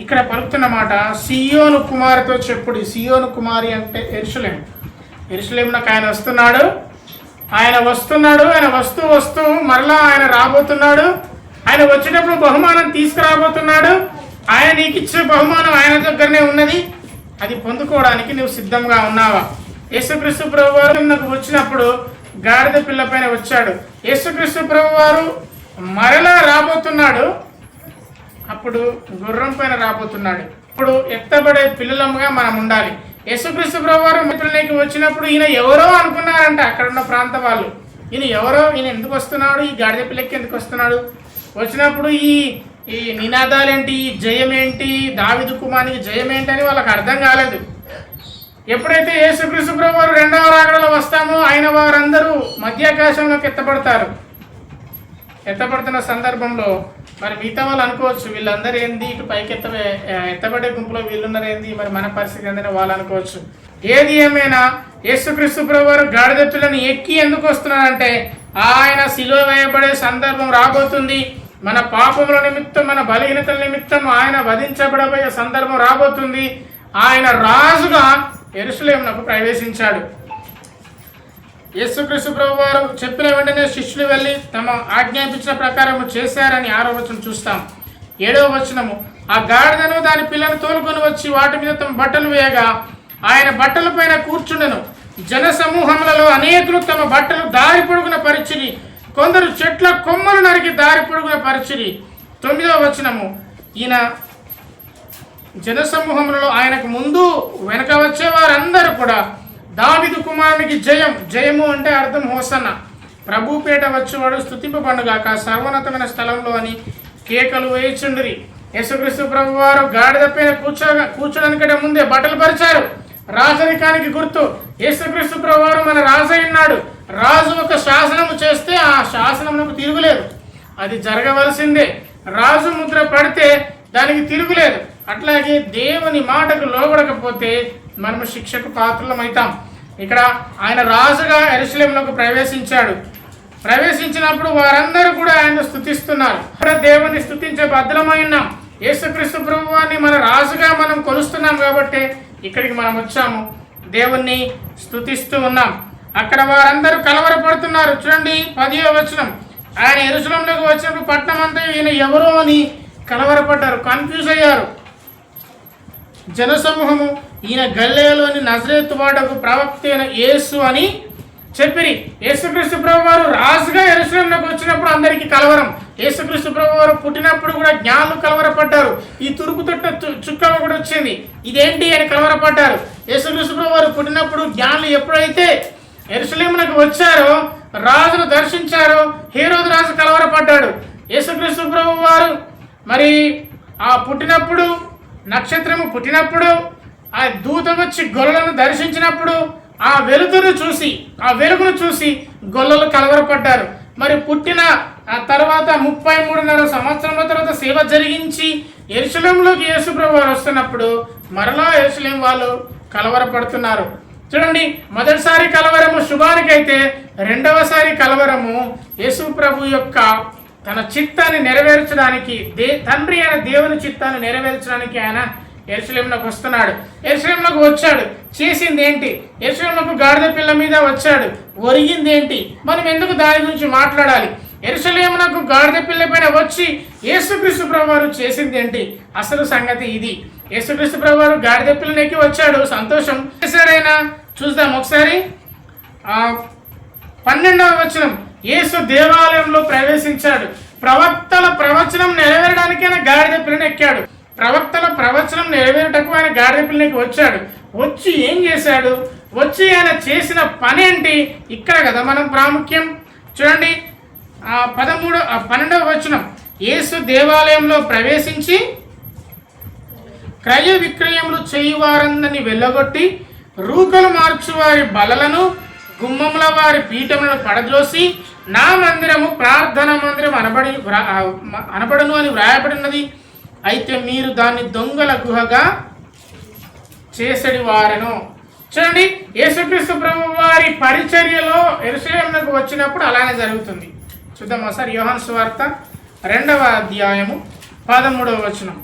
ఇక్కడ పలుకుతున్న మాట సియోను కుమార్తెతో చెప్పుడి. సియోను కుమారి అంటే యెరూషలేము. యెరూషలేమునకు ఆయన వస్తున్నాడు. ఆయన వస్తూ మరలా ఆయన రాబోతున్నాడు. ఆయన వచ్చేటప్పుడు బహుమానం తీసుకురాబోతున్నాడు. ఆయన నీకు ఇచ్చే బహుమానం ఆయన దగ్గరనే ఉన్నది. అది పొందుకోవడానికి నువ్వు సిద్ధంగా ఉన్నావా? యేసుక్రీస్తు ప్రభువారు నాకు వచ్చినప్పుడు గాడిద పిల్ల పైన వచ్చాడు. యేసుక్రీస్తు ప్రభువారు మరలా రాబోతున్నాడు. అప్పుడు గుర్రం పైన రాబోతున్నాడు. ఇప్పుడు ఎత్తబడే పిల్లలముగా మనం ఉండాలి. యేసుక్రీస్తు ప్రభువారు మిత్రులకి వచ్చినప్పుడు ఈయన ఎవరో అనుకున్నారంట అక్కడ ఉన్న ప్రాంత వాళ్ళు. ఈయన ఎందుకు వస్తున్నాడు? ఈ గాడిద పిల్లకి ఎందుకు వస్తున్నాడు? వచ్చినప్పుడు ఈ నినాదాలేంటి, ఈ జయం ఏంటి, దావీదు కుమారునికి జయం ఏంటి అని వాళ్ళకి అర్థం కాలేదు. ఎప్పుడైతే యేసుక్రీస్తు ప్రభువారు రెండవ రాకడలో వస్తామో ఆయన వారందరూ మధ్యాకాశంలోకి ఎత్తబడుతున్న సందర్భంలో మరి మిగతా వాళ్ళు అనుకోవచ్చు, వీళ్ళందరూ ఏంది ఇటు పైకి ఎత్తబడే గుంపులో వీళ్ళున్నారు ఏంది, మరి మన పరిస్థితి ఏందని వాళ్ళు అనుకోవచ్చు. ఏది ఏమైనా యేసుక్రీస్తు ప్రభువారు గాడిద పిల్లని ఎక్కి ఎందుకు వస్తున్నారంటే ఆయన సిలువ వేయబడే సందర్భం రాబోతుంది. మన పాపముల నిమిత్తం, మన బలహీనతల నిమిత్తం ఆయన వధించబడబోయే సందర్భం రాబోతుంది. ఆయన రాజుగా యెరూషలేమునకు ప్రవేశించాడు. యేసుక్రీస్తు ప్రభువారు చెప్పిన వెంటనే శిష్యులు వెళ్ళి తమ ఆజ్ఞాపించిన ప్రకారం చేశారని 6వ వచనం చూస్తాం. 7వ వచనము, ఆ గాడిదను దాని పిల్లను తోలుకొని వచ్చి వాటి మీద తమ బట్టలు వేయగా ఆయన బట్టల పైన కూర్చుండెను. జన సమూహములలో అనేకులు తమ బట్టలు దారి పొడుగున పరిచిరి, కొందరు చెట్ల కొమ్మలు నరికి దారి పొడుగున పరిచిరి. 9వ వచనము, ఈయన జనసమూహములలో ఆయనకు ముందు వెనక వచ్చే వారందరూ కూడా దావీదు కుమారునికి జయము అంటే అర్థం హోసన్న, ప్రభుపేట వచ్చేవాడు స్తుతింపబడుగాక సర్వోన్నతమైన స్థలంలో అని కేకలు వేయుచుండిరి. యేసుక్రీస్తు ప్రభువారు గాడిద పైన కూర్చోడానికంటే ముందే బట్టలు పరిచారు. రాజరికానికి గుర్తు. యేసుక్రీస్తు ప్రభువారు మన రాజు అయినాడు. రాజు ఒక శాసనము చేస్తే ఆ శాసనమునకు తిరుగులేదు, అది జరగవలసిందే. రాజు ముద్ర పడితే దానికి తిరుగులేదు. అట్లాగే దేవుని మాటకు లోబడకపోతే మనము శిక్షకు పాత్రలమవుతాం. ఇక్కడ ఆయన రాజుగా యెరూషలేములోకి ప్రవేశించినప్పుడు వారందరూ కూడా ఆయన స్తుతిస్తున్నారు. దేవుని స్తుతించే భద్రమై ఉన్నాం. యేసుక్రీస్తు ప్రభువాన్ని మన రాజుగా మనం కొలుస్తున్నాం కాబట్టి ఇక్కడికి మనం వచ్చాము, దేవుణ్ణి స్తుతిస్తూ ఉన్నాం. అక్కడ వారందరూ కలవరపడుతున్నారు. చూడండి 10వ వచనం, ఆయన యెరూషలేములోకి వచ్చినప్పుడు పట్టణం అంతా ఈయన ఎవరో అని కలవరపడ్డారు, కన్ఫ్యూజ్ అయ్యారు. జనసమూహము ఈయన గలిలయలోని నజరేతు వాడకు ప్రవక్త అయిన యేసు అని చెప్పిరి. యేసుక్రీస్తు ప్రభువారు రాజుగా యెరూషలేములోకి వచ్చినప్పుడు అందరికీ కలవరం. యేసుక్రీస్తు ప్రభువారు పుట్టినప్పుడు కూడా జ్ఞానులు కలవరపడ్డారు. ఈ తురుపు తొట్ట చుక్క కూడా వచ్చింది, ఇదేంటి అని కలవరపడ్డారు. యేసుక్రీస్తు ప్రభువారు పుట్టినప్పుడు జ్ఞానులు ఎప్పుడైతే యెరూషలేమునకు వచ్చారో, రాజును దర్శించారో, హేరోదు రాజు కలవరపడ్డాడు. యేసుక్రీస్తు ప్రభువారు మరి ఆ పుట్టినప్పుడు, నక్షత్రము పుట్టినప్పుడు, ఆ దూత వచ్చి గొల్లలను దర్శించినప్పుడు ఆ వెలుగును చూసి గొల్లలు కలవరపడ్డారు. మరి పుట్టిన ఆ తర్వాత 33.5 సంవత్సరాల తర్వాత సేవ జరిగించి యెరూషలేములోకి యేసు ప్రభువారు వస్తున్నప్పుడు మరలా యెరూషలేం వాళ్ళు కలవరపడుతున్నారు. చూడండి, మొదటిసారి కలవరము శుభానికైతే, రెండవసారి కలవరము యేసు ప్రభు యొక్క తన చిత్తాన్ని నెరవేర్చడానికి, తండ్రి అయిన దేవుని చిత్తాన్ని నెరవేర్చడానికి ఆయన యెరూషలేమునకు వస్తున్నాడు. యెరూషలేమునకు వచ్చాడు, చేసింది ఏంటి? యెరూషలేమునకు గాడిద పిల్ల మీద వచ్చాడు, ఒరిగింది ఏంటి? మనం ఎందుకు దాని గురించి మాట్లాడాలి? యెరూషలేమునకు గాడిద పిల్ల పైన వచ్చి యేసుక్రీస్తు ప్రభువారు చేసింది ఏంటి? అసలు సంగతి ఇది. యేసుక్రీస్తు ప్రభువారు గాడిద పిల్లనెక్కి వచ్చాడు, సంతోషం. సరైనా చూద్దాం ఒకసారి. 12వ వచనం, యేసు దేవాలయంలో ప్రవేశించాడు. ప్రవక్తల ప్రవచనం నెరవేరడానికి ఆయన గాడిద పిల్లని ఎక్కాడు. ప్రవక్తల ప్రవచనం నెరవేరుటకు ఆయన గాడిద పిల్లనికి వచ్చాడు. వచ్చి ఏం చేశాడు? వచ్చి ఆయన చేసిన పని ఏంటి? ఇక్కడ కదా మనం ప్రాముఖ్యం. చూడండి, 12వ వచనం, యేసు దేవాలయంలో ప్రవేశించి క్రయ విక్రయములు చేయువారందరిని వెళ్ళగొట్టి రూకలు మార్చువారి బలలను, గుమ్మముల వారి పీఠములను పడద్రోసి, నా మందిరము ప్రార్థన మందిరం అనబడును అని వ్రాయబడినది. అయితే మీరు దాన్ని దొంగల గుహగా చేసడి వారెను. చూడండి, యేసుక్రీస్తు ప్రభు వారి పరిచర్యలో యెరూషలేమునకు వచ్చినప్పుడు అలానే జరుగుతుంది. చూద్దాం ఒకసారి. యోహాను సువార్త 2వ అధ్యాయము 13వ వచనం.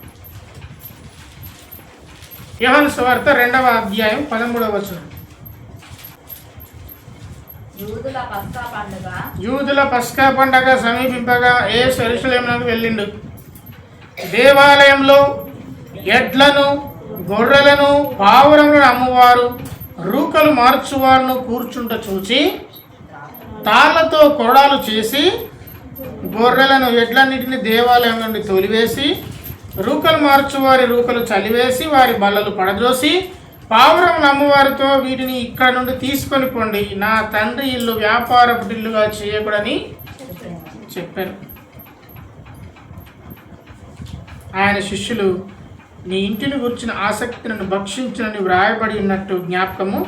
యోహాను సువార్త 2వ అధ్యాయం 13వ వచనం. యూదుల పస్కా పండగ సమీపింపగా యేసు యెరూషలేమునకు వెళ్ళిండు. దేవాలయంలో ఎడ్లను, గొర్రెలను, పావురములను అమ్మువారు, రూకలు మార్చువారును కూర్చుంట చూచి తాళ్లతో కొరడాలు చేసి గొర్రెలను, ఎడ్లన్నిటిని దేవాలయం నుండి తోలివేసి, రూకలు మార్చువారి రూకలు చలివేసి వారి బల్లలు పడద్రోసి, పావురములు అమ్మవారితో వీటిని ఇక్కడ నుండి తీసుకొని పోండి, నా తండ్రి ఇల్లు వ్యాపారపు ఇల్లుగా చేయకూడని చెప్పారు. ఆయన శిష్యులు, నీ ఇంటిని గురించిన ఆసక్తి నన్ను భక్షించునని వ్రాయబడి ఉన్నట్టు జ్ఞాపకము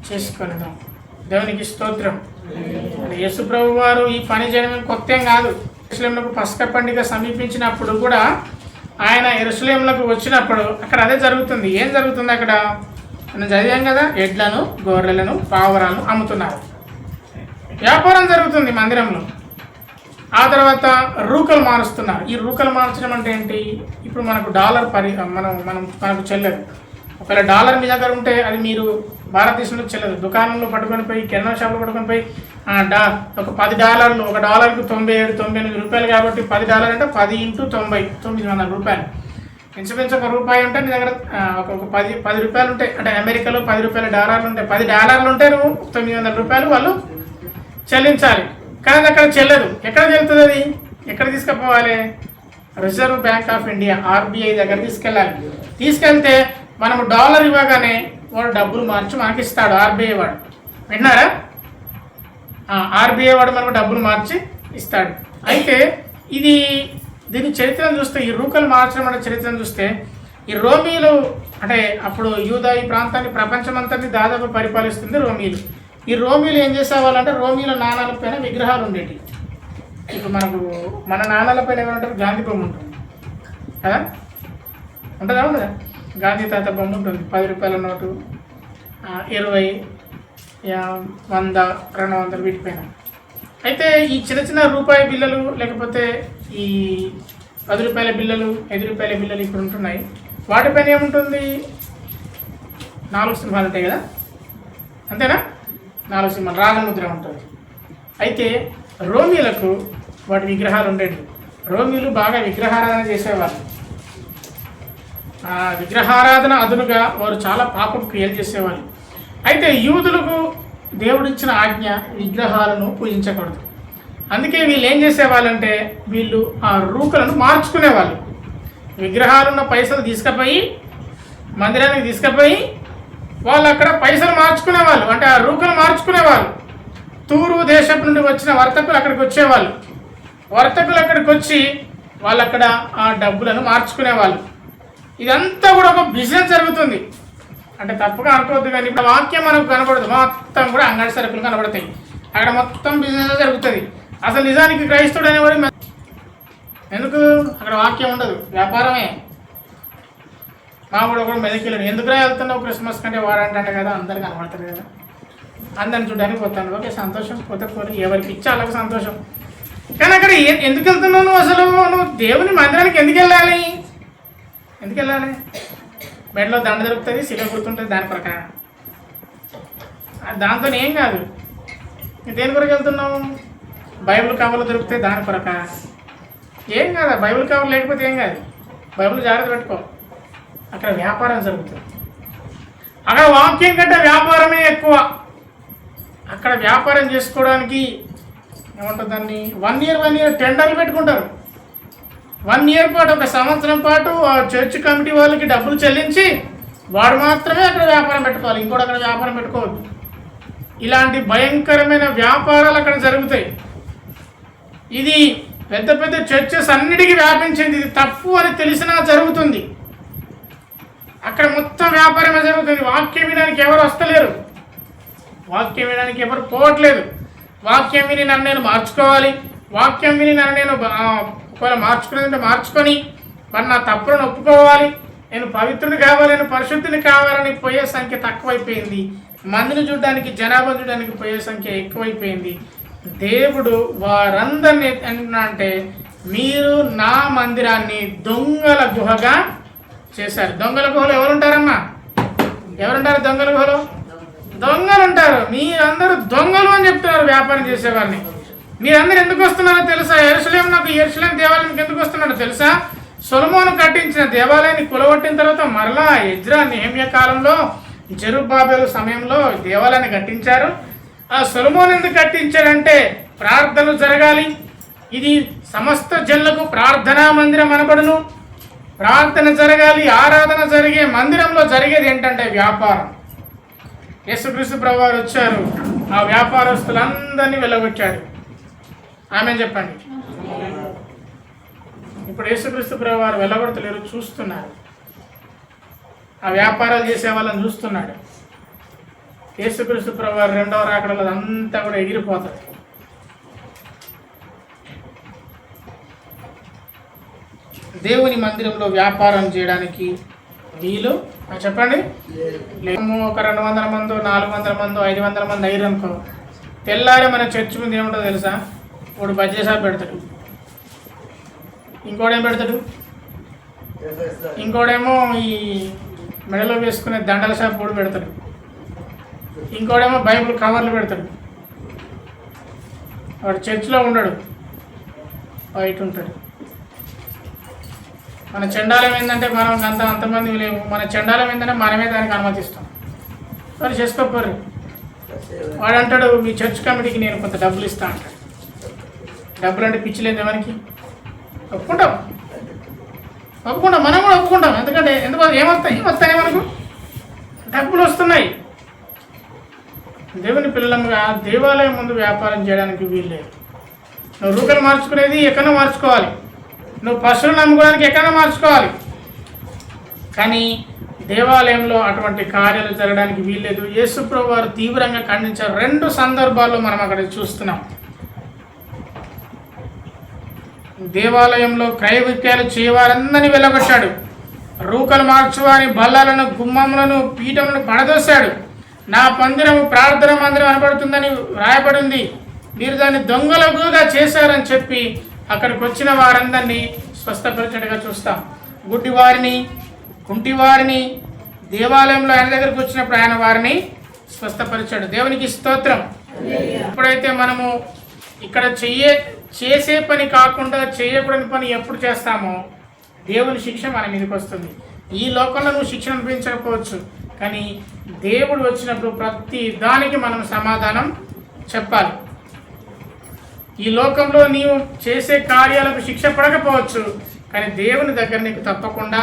చేసుకొనడం. దేవునికి స్తోత్రం. యేసు ప్రభు వారు ఈ పని చేయడం కొత్త ఏం కాదు. యెరూషలేములకు పస్కా పండుగ సమీపించినప్పుడు కూడా ఆయన యెరూషలేములకు వచ్చినప్పుడు అక్కడ అదే జరుగుతుంది. ఏం జరుగుతుంది అక్కడ? మనం చదివాం కదా, ఎడ్లను, గొర్రెలను, పావురాలను అమ్ముతున్నారు. వ్యాపారం జరుగుతుంది మందిరంలో. ఆ తర్వాత రూకలు మారుస్తున్నారు. ఈ రూకలు మార్చడం అంటే ఏంటి? ఇప్పుడు మనకు డాలర్ మనకు చెల్లదు. ఒకవేళ డాలర్ మీ దగ్గర ఉంటే అది మీరు భారతదేశంలో చెల్లదు. దుకాణంలో పట్టుకొని పోయి, కిరాణా షాప్లో పట్టుకొని పోయి ఒక $10, ఒక డాలర్కు 97-98 రూపాయలు కాబట్టి $10 అంటే 10 × 90 900 రూపాయలు. ఇంచుమించు ₹1 ఉంటే మీ దగ్గర ఒక 10 రూపాయలు ఉంటాయి. అంటే అమెరికాలో $10 ఉంటాయి. $10 ఉంటే 900 రూపాయలు వాళ్ళు చెల్లించాలి. కానీ అక్కడ చెల్లదు. ఎక్కడ చెల్లుతుంది అది? ఎక్కడ తీసుకుపోవాలి? Reserve Bank of India RBI దగ్గర తీసుకెళ్ళాలి. తీసుకెళ్తే మనము డాలర్ ఇవ్వగానే వాడు డబ్బులు మార్చి మనకి ఇస్తాడు. RBI వాడు, విన్నారా? RBI వాడు మనకు డబ్బులు మార్చి ఇస్తాడు. అయితే దీని చరిత్రను చూస్తే, ఈ రూకలు మార్చడం అనే చరిత్రను చూస్తే, ఈ రోమీలు అంటే అప్పుడు యూదా ఈ ప్రాంతాన్ని, ప్రపంచమంతటిని దాదాపు పరిపాలిస్తుంది రోమీలు. ఈ రోమీలు ఏం చేసేవాళ్ళంటే, రోమీల నాణాల పైన విగ్రహాలు ఉండేవి. ఇప్పుడు మన నాణాల పైన ఏమంటారు? గాంధీ బొమ్మ ఉంటుంది కదా, ఉంటుందా? ఉండదా? గాంధీ తాత బొమ్మ ఉంటుంది. 10 రూపాయల నోటు, 20, 100, 200 వీటిపైన. అయితే ఈ చిన్న చిన్న రూపాయి బిల్లలు, లేకపోతే ఈ 10 రూపాయల బిల్లలు, 5 రూపాయల బిల్లలు ఇప్పుడు ఉంటున్నాయి. వాటిపైన ఏముంటుంది? 4 సింహాలు ఉంటాయి కదా, అంతేనా? 4 సింహాలు, రాజముద్ర ఉంటుంది. అయితే రోమీలకు వాటి విగ్రహాలు ఉండేవి. రోమీలు బాగా విగ్రహారాధన చేసేవాళ్ళు. విగ్రహారాధన అదునుగా వారు చాలా పాపపు క్రియలు చేసేవాళ్ళు. అయితే యూదులకు దేవుడిచ్చిన ఆజ్ఞ విగ్రహాలను పూజించకూడదు. అందుకే వీళ్ళు ఏం చేసేవాళ్ళంటే వీళ్ళు ఆ రూకలను మార్చుకునేవాళ్ళు. విగ్రహాలున్న పైసలు తీసుకుపోయి మందిరానికి తీసుకుపోయి వాళ్ళు అక్కడ పైసలు మార్చుకునేవాళ్ళు, అంటే ఆ రూకలు మార్చుకునేవాళ్ళు. తూరు దేశం నుండి వచ్చిన వర్తకులు అక్కడికి వచ్చేవాళ్ళు. వర్తకులు అక్కడికి వచ్చి వాళ్ళు అక్కడ ఆ డబ్బులను మార్చుకునేవాళ్ళు. ఇదంతా కూడా ఒక బిజినెస్ జరుగుతుంది. అంటే తప్పుగా అనుకోవద్దు, కానీ ఇప్పుడు వాక్యం మనకు కనబడదు, మొత్తం కూడా అంగడి సరుకులు కనబడతాయి. అక్కడ మొత్తం బిజినెస్ జరుగుతుంది. అసలు నిజానికి క్రైస్తవుడు అనేవాడు ఎందుకు? అక్కడ వాక్యం ఉండదు, వ్యాపారమే. మామూడు కూడా మెదకిలేడు, ఎందుకురా వెళ్తున్నావు క్రిస్మస్ కంటే వాడంటే కదా, అందరికి కనబడతారు కదా, అందరిని చూడడానికి పోతాను. ఓకే, సంతోషం, పోతే పోతే, ఎవరికి ఇచ్చా అలాగే సంతోషం. కానీ అక్కడ ఎందుకు వెళ్తున్నావు నువ్వు? అసలు నువ్వు దేవుని మందిరానికి ఎందుకు వెళ్ళాలి? ఎందుకు వెళ్ళాలి? బెడ్లో దండ దొరుకుతుంది, శిల గుర్తుంటుంది, దాని ప్రకారం. దాంతో ఏం కాదు. దేని కొరకు వెళ్తున్నావు? బైబిల్ కవర్లు దొరికితే దాని ప్రకారం ఏం కాదు. బైబిల్ కవర్ లేకపోతే ఏం కాదు, బైబిల్ జాగ్రత్త పెట్టుకో. అక్కడ వ్యాపారం జరుగుతుంది. అక్కడ వాక్యం కంటే వ్యాపారమే ఎక్కువ. అక్కడ వ్యాపారం చేసుకోవడానికి ఏమంటుంది దాన్ని, 1 ఇయర్ టెండర్లు పెట్టుకుంటారు. 1 ఇయర్ పాటు, 1 సంవత్సరం పాటు ఆ చర్చ్ కమిటీ వాళ్ళకి డబ్బులు చెల్లించి వాడు మాత్రమే అక్కడ వ్యాపారం పెట్టుకోవాలి, ఇంకోటి అక్కడ వ్యాపారం పెట్టుకోవద్దు. ఇలాంటి భయంకరమైన వ్యాపారాలు అక్కడ జరుగుతాయి. ఇది పెద్ద పెద్ద చర్చెస్ అన్నిటికీ వ్యాపించింది. ఇది తప్పు అని తెలిసినా జరుగుతుంది. అక్కడ మొత్తం వ్యాపారమే జరుగుతుంది. వాక్యం వినడానికి ఎవరు వస్తలేరు, వాక్యం వినడానికి ఎవరు పోవట్లేదు. వాక్యం విని నన్ను నేను మార్చుకోవాలి, వాక్యం విని నన్ను నేను ఒకవేళ మార్చుకునేదంటే మార్చుకొని మరి నా తప్పులను ఒప్పుకోవాలి, నేను పవిత్రుని కావాలి, నేను పరిశుద్ధిని కావాలని పోయే సంఖ్య తక్కువైపోయింది. మందిని చూడడానికి, జనాభా చూడడానికి పోయే సంఖ్య ఎక్కువైపోయింది. దేవుడు వారందరినీ అంటే మీరు నా మందిరాన్ని దొంగల గుహగా చేశారు. దొంగల గుహలో ఎవరుంటారమ్మా? ఎవరుంటారు దొంగల గుహలో? దొంగలు ఉంటారు. మీరందరూ దొంగలు అని చెప్తున్నారు వ్యాపారం చేసేవారిని. మీరందరూ ఎందుకు వస్తున్నారో తెలుసా? యెరూషలేం దేవాలయానికి ఎందుకు వస్తున్నారో తెలుసా? సొలొమోను కట్టించిన దేవాలయాన్ని కూలగొట్టిన తర్వాత మరలా ఎజ్రా, నెహెమ్యా కాలంలో, జెరుబ్బాబెలు సమయంలో దేవాలయాన్ని కట్టించారు. ఆ సొలొమోను ఎందుకు కట్టించాడంటే ప్రార్థనలు జరగాలి, ఇది సమస్త జనులకు ప్రార్థనా మందిరం అనబడును, ప్రార్థన జరగాలి, ఆరాధన జరిగే మందిరంలో జరిగేది ఏంటంటే వ్యాపారం. యేసుక్రీస్తు ప్రభువారు వచ్చారు, ఆ వ్యాపారస్తులందరినీ వెళ్ళగొట్టాడు. ఆమెను చెప్పండి. ఇప్పుడు యేసుక్రీస్తు ప్రభువారు వెళ్ళగొడతలేరు, చూస్తున్నారు. ఆ వ్యాపారాలు చేసే వాళ్ళని చూస్తున్నాడు. యేసుక్రీస్తు ప్రభువారు 2వ రాకడలో అంతా కూడా ఎగిరిపోతుంది. దేవుని మందిరంలో వ్యాపారం చేయడానికి వీలు చెప్పండి. ఒక 200 మందో, 400 మందో, 500 మంది అయ్యారు అనుకో, తెల్లారి మన చర్చ్ ముందు ఏముంటుందో తెలుసా? వాడు బజ్జీ షాప్ పెడతాడు, ఇంకోడేం పెడతాడు, ఇంకోడేమో ఈ మెడలో వేసుకునే దండల షాప్ కూడా పెడతాడు, ఇంకోడేమో బైబిల్ కవర్లు పెడతాడు. వాడు చర్చిలో ఉండడు, బయట ఉంటాడు. మన చండాలం ఏంటంటే మనం అంతమంది లేవు. మన చండాలం ఏంటంటే మనమే దానికి అనుమతిస్తాం. మరి చేసుకోపోరు. వాడు అంటాడు మీ చర్చ్ కమిటీకి నేను కొంత డబ్బులు ఇస్తా అంటాడు. డబ్బులు అంటే పిచ్చి లేదు ఎవరికి? ఒప్పుకుంటాం, మనం కూడా ఒప్పుకుంటాం. ఎందుకంటే ఏమొస్తాయి మనకు? డబ్బులు వస్తున్నాయి. దేవుని పిల్లలుగా దేవాలయం ముందు వ్యాపారం చేయడానికి వీల్లేదు. నువ్వు రూకలు మార్చుకునేది ఎక్కడో మార్చుకోవాలి, నువ్వు పశువులు నమ్ముకోవడానికి ఎక్కడో మార్చుకోవాలి, కానీ దేవాలయంలో అటువంటి కార్యాలు జరగడానికి వీల్లేదు. యేసు ప్రభువు వారు తీవ్రంగా ఖండించారు. 2 సందర్భాల్లో మనం అక్కడ చూస్తున్నాం. దేవాలయంలో క్రయ విక్రయాలు చేయవారందరినీ వెళ్ళగొట్టాడు. రూకలు మార్చువారి బల్లలను, గుమ్మములను, పీఠములను పడదోశాడు. నా మందిరము ప్రార్థన మందిరం అనబడుతుందని రాయబడింది, మీరు దాన్ని దొంగలుగా చేశారని చెప్పి అక్కడికి వచ్చిన వారందరినీ స్వస్థపరిచినట్టుగా చూస్తాం. గుడ్డివారిని, కుంటివారిని దేవాలయంలో ఆయన దగ్గరికి వచ్చినప్పుడు ఆయన వారిని స్వస్థపరిచాడు. దేవునికి స్తోత్రం. ఎప్పుడైతే మనము ఇక్కడ చేసే పని కాకుండా చేయకూడని పని ఎప్పుడు చేస్తామో దేవుని శిక్ష మన మీదకి వస్తుంది. ఈ లోకంలో నువ్వు శిక్ష అనిపించకపోవచ్చు, కానీ దేవుడు వచ్చినప్పుడు ప్రతి దానికి మనం సమాధానం చెప్పాలి. ఈ లోకంలో నీవు చేసే కార్యాలకు శిక్ష పడకపోవచ్చు, కానీ దేవుని దగ్గర నీకు తప్పకుండా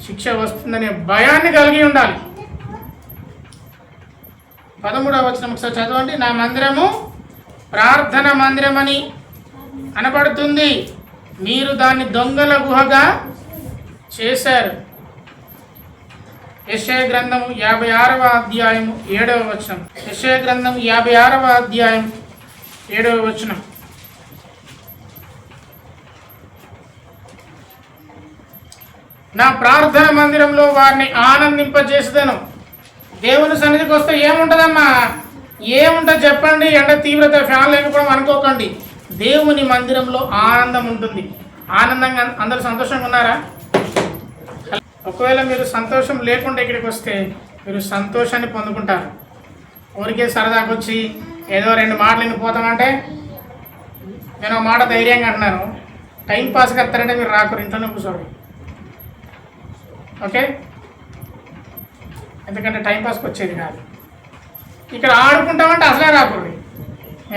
శిక్ష వస్తుందనే భయాన్ని కలిగి ఉండాలి. 13వ వచనం ఒకసారి చదవండి. నా మందిరము ప్రార్థన మందిరమని అనబడుతుంది, మీరు దాన్ని దొంగల గుహగా చేశారు. యెషయా గ్రంథము 56వ అధ్యాయము 7వ వచనం. యెషయా గ్రంథము 56వ అధ్యాయం 7వ వచనం. నా ప్రార్థన మందిరంలో వారిని ఆనందింపజేసేదను. దేవుని సన్నిధికి వస్తే ఏముంటుందమ్మా? ఏముంటుంది చెప్పండి? ఎండ తీవ్రత, ఫ్యాన్ లేకపోవడం అనుకోకండి. దేవుని మందిరంలో ఆనందం ఉంటుంది. ఆనందంగా అందరూ సంతోషంగా ఉన్నారా? ఒకవేళ మీరు సంతోషం లేకుండా ఇక్కడికి వస్తే మీరు సంతోషాన్ని పొందుకుంటారు. ఊరికే సరదాకు వచ్చి ఏదో 2 మాటలు వినిపోతామంటే, నేను ఒక మాట ధైర్యంగా అంటున్నాను, టైం పాస్కి వస్తారంటే మీరు రాకూరు, ఇంట్లోనే కూర్చోండి. ఓకే, ఎందుకంటే టైంపాస్కి వచ్చేది కాదు. ఇక్కడ ఆడుకుంటామంటే అసలే రాకూడదు.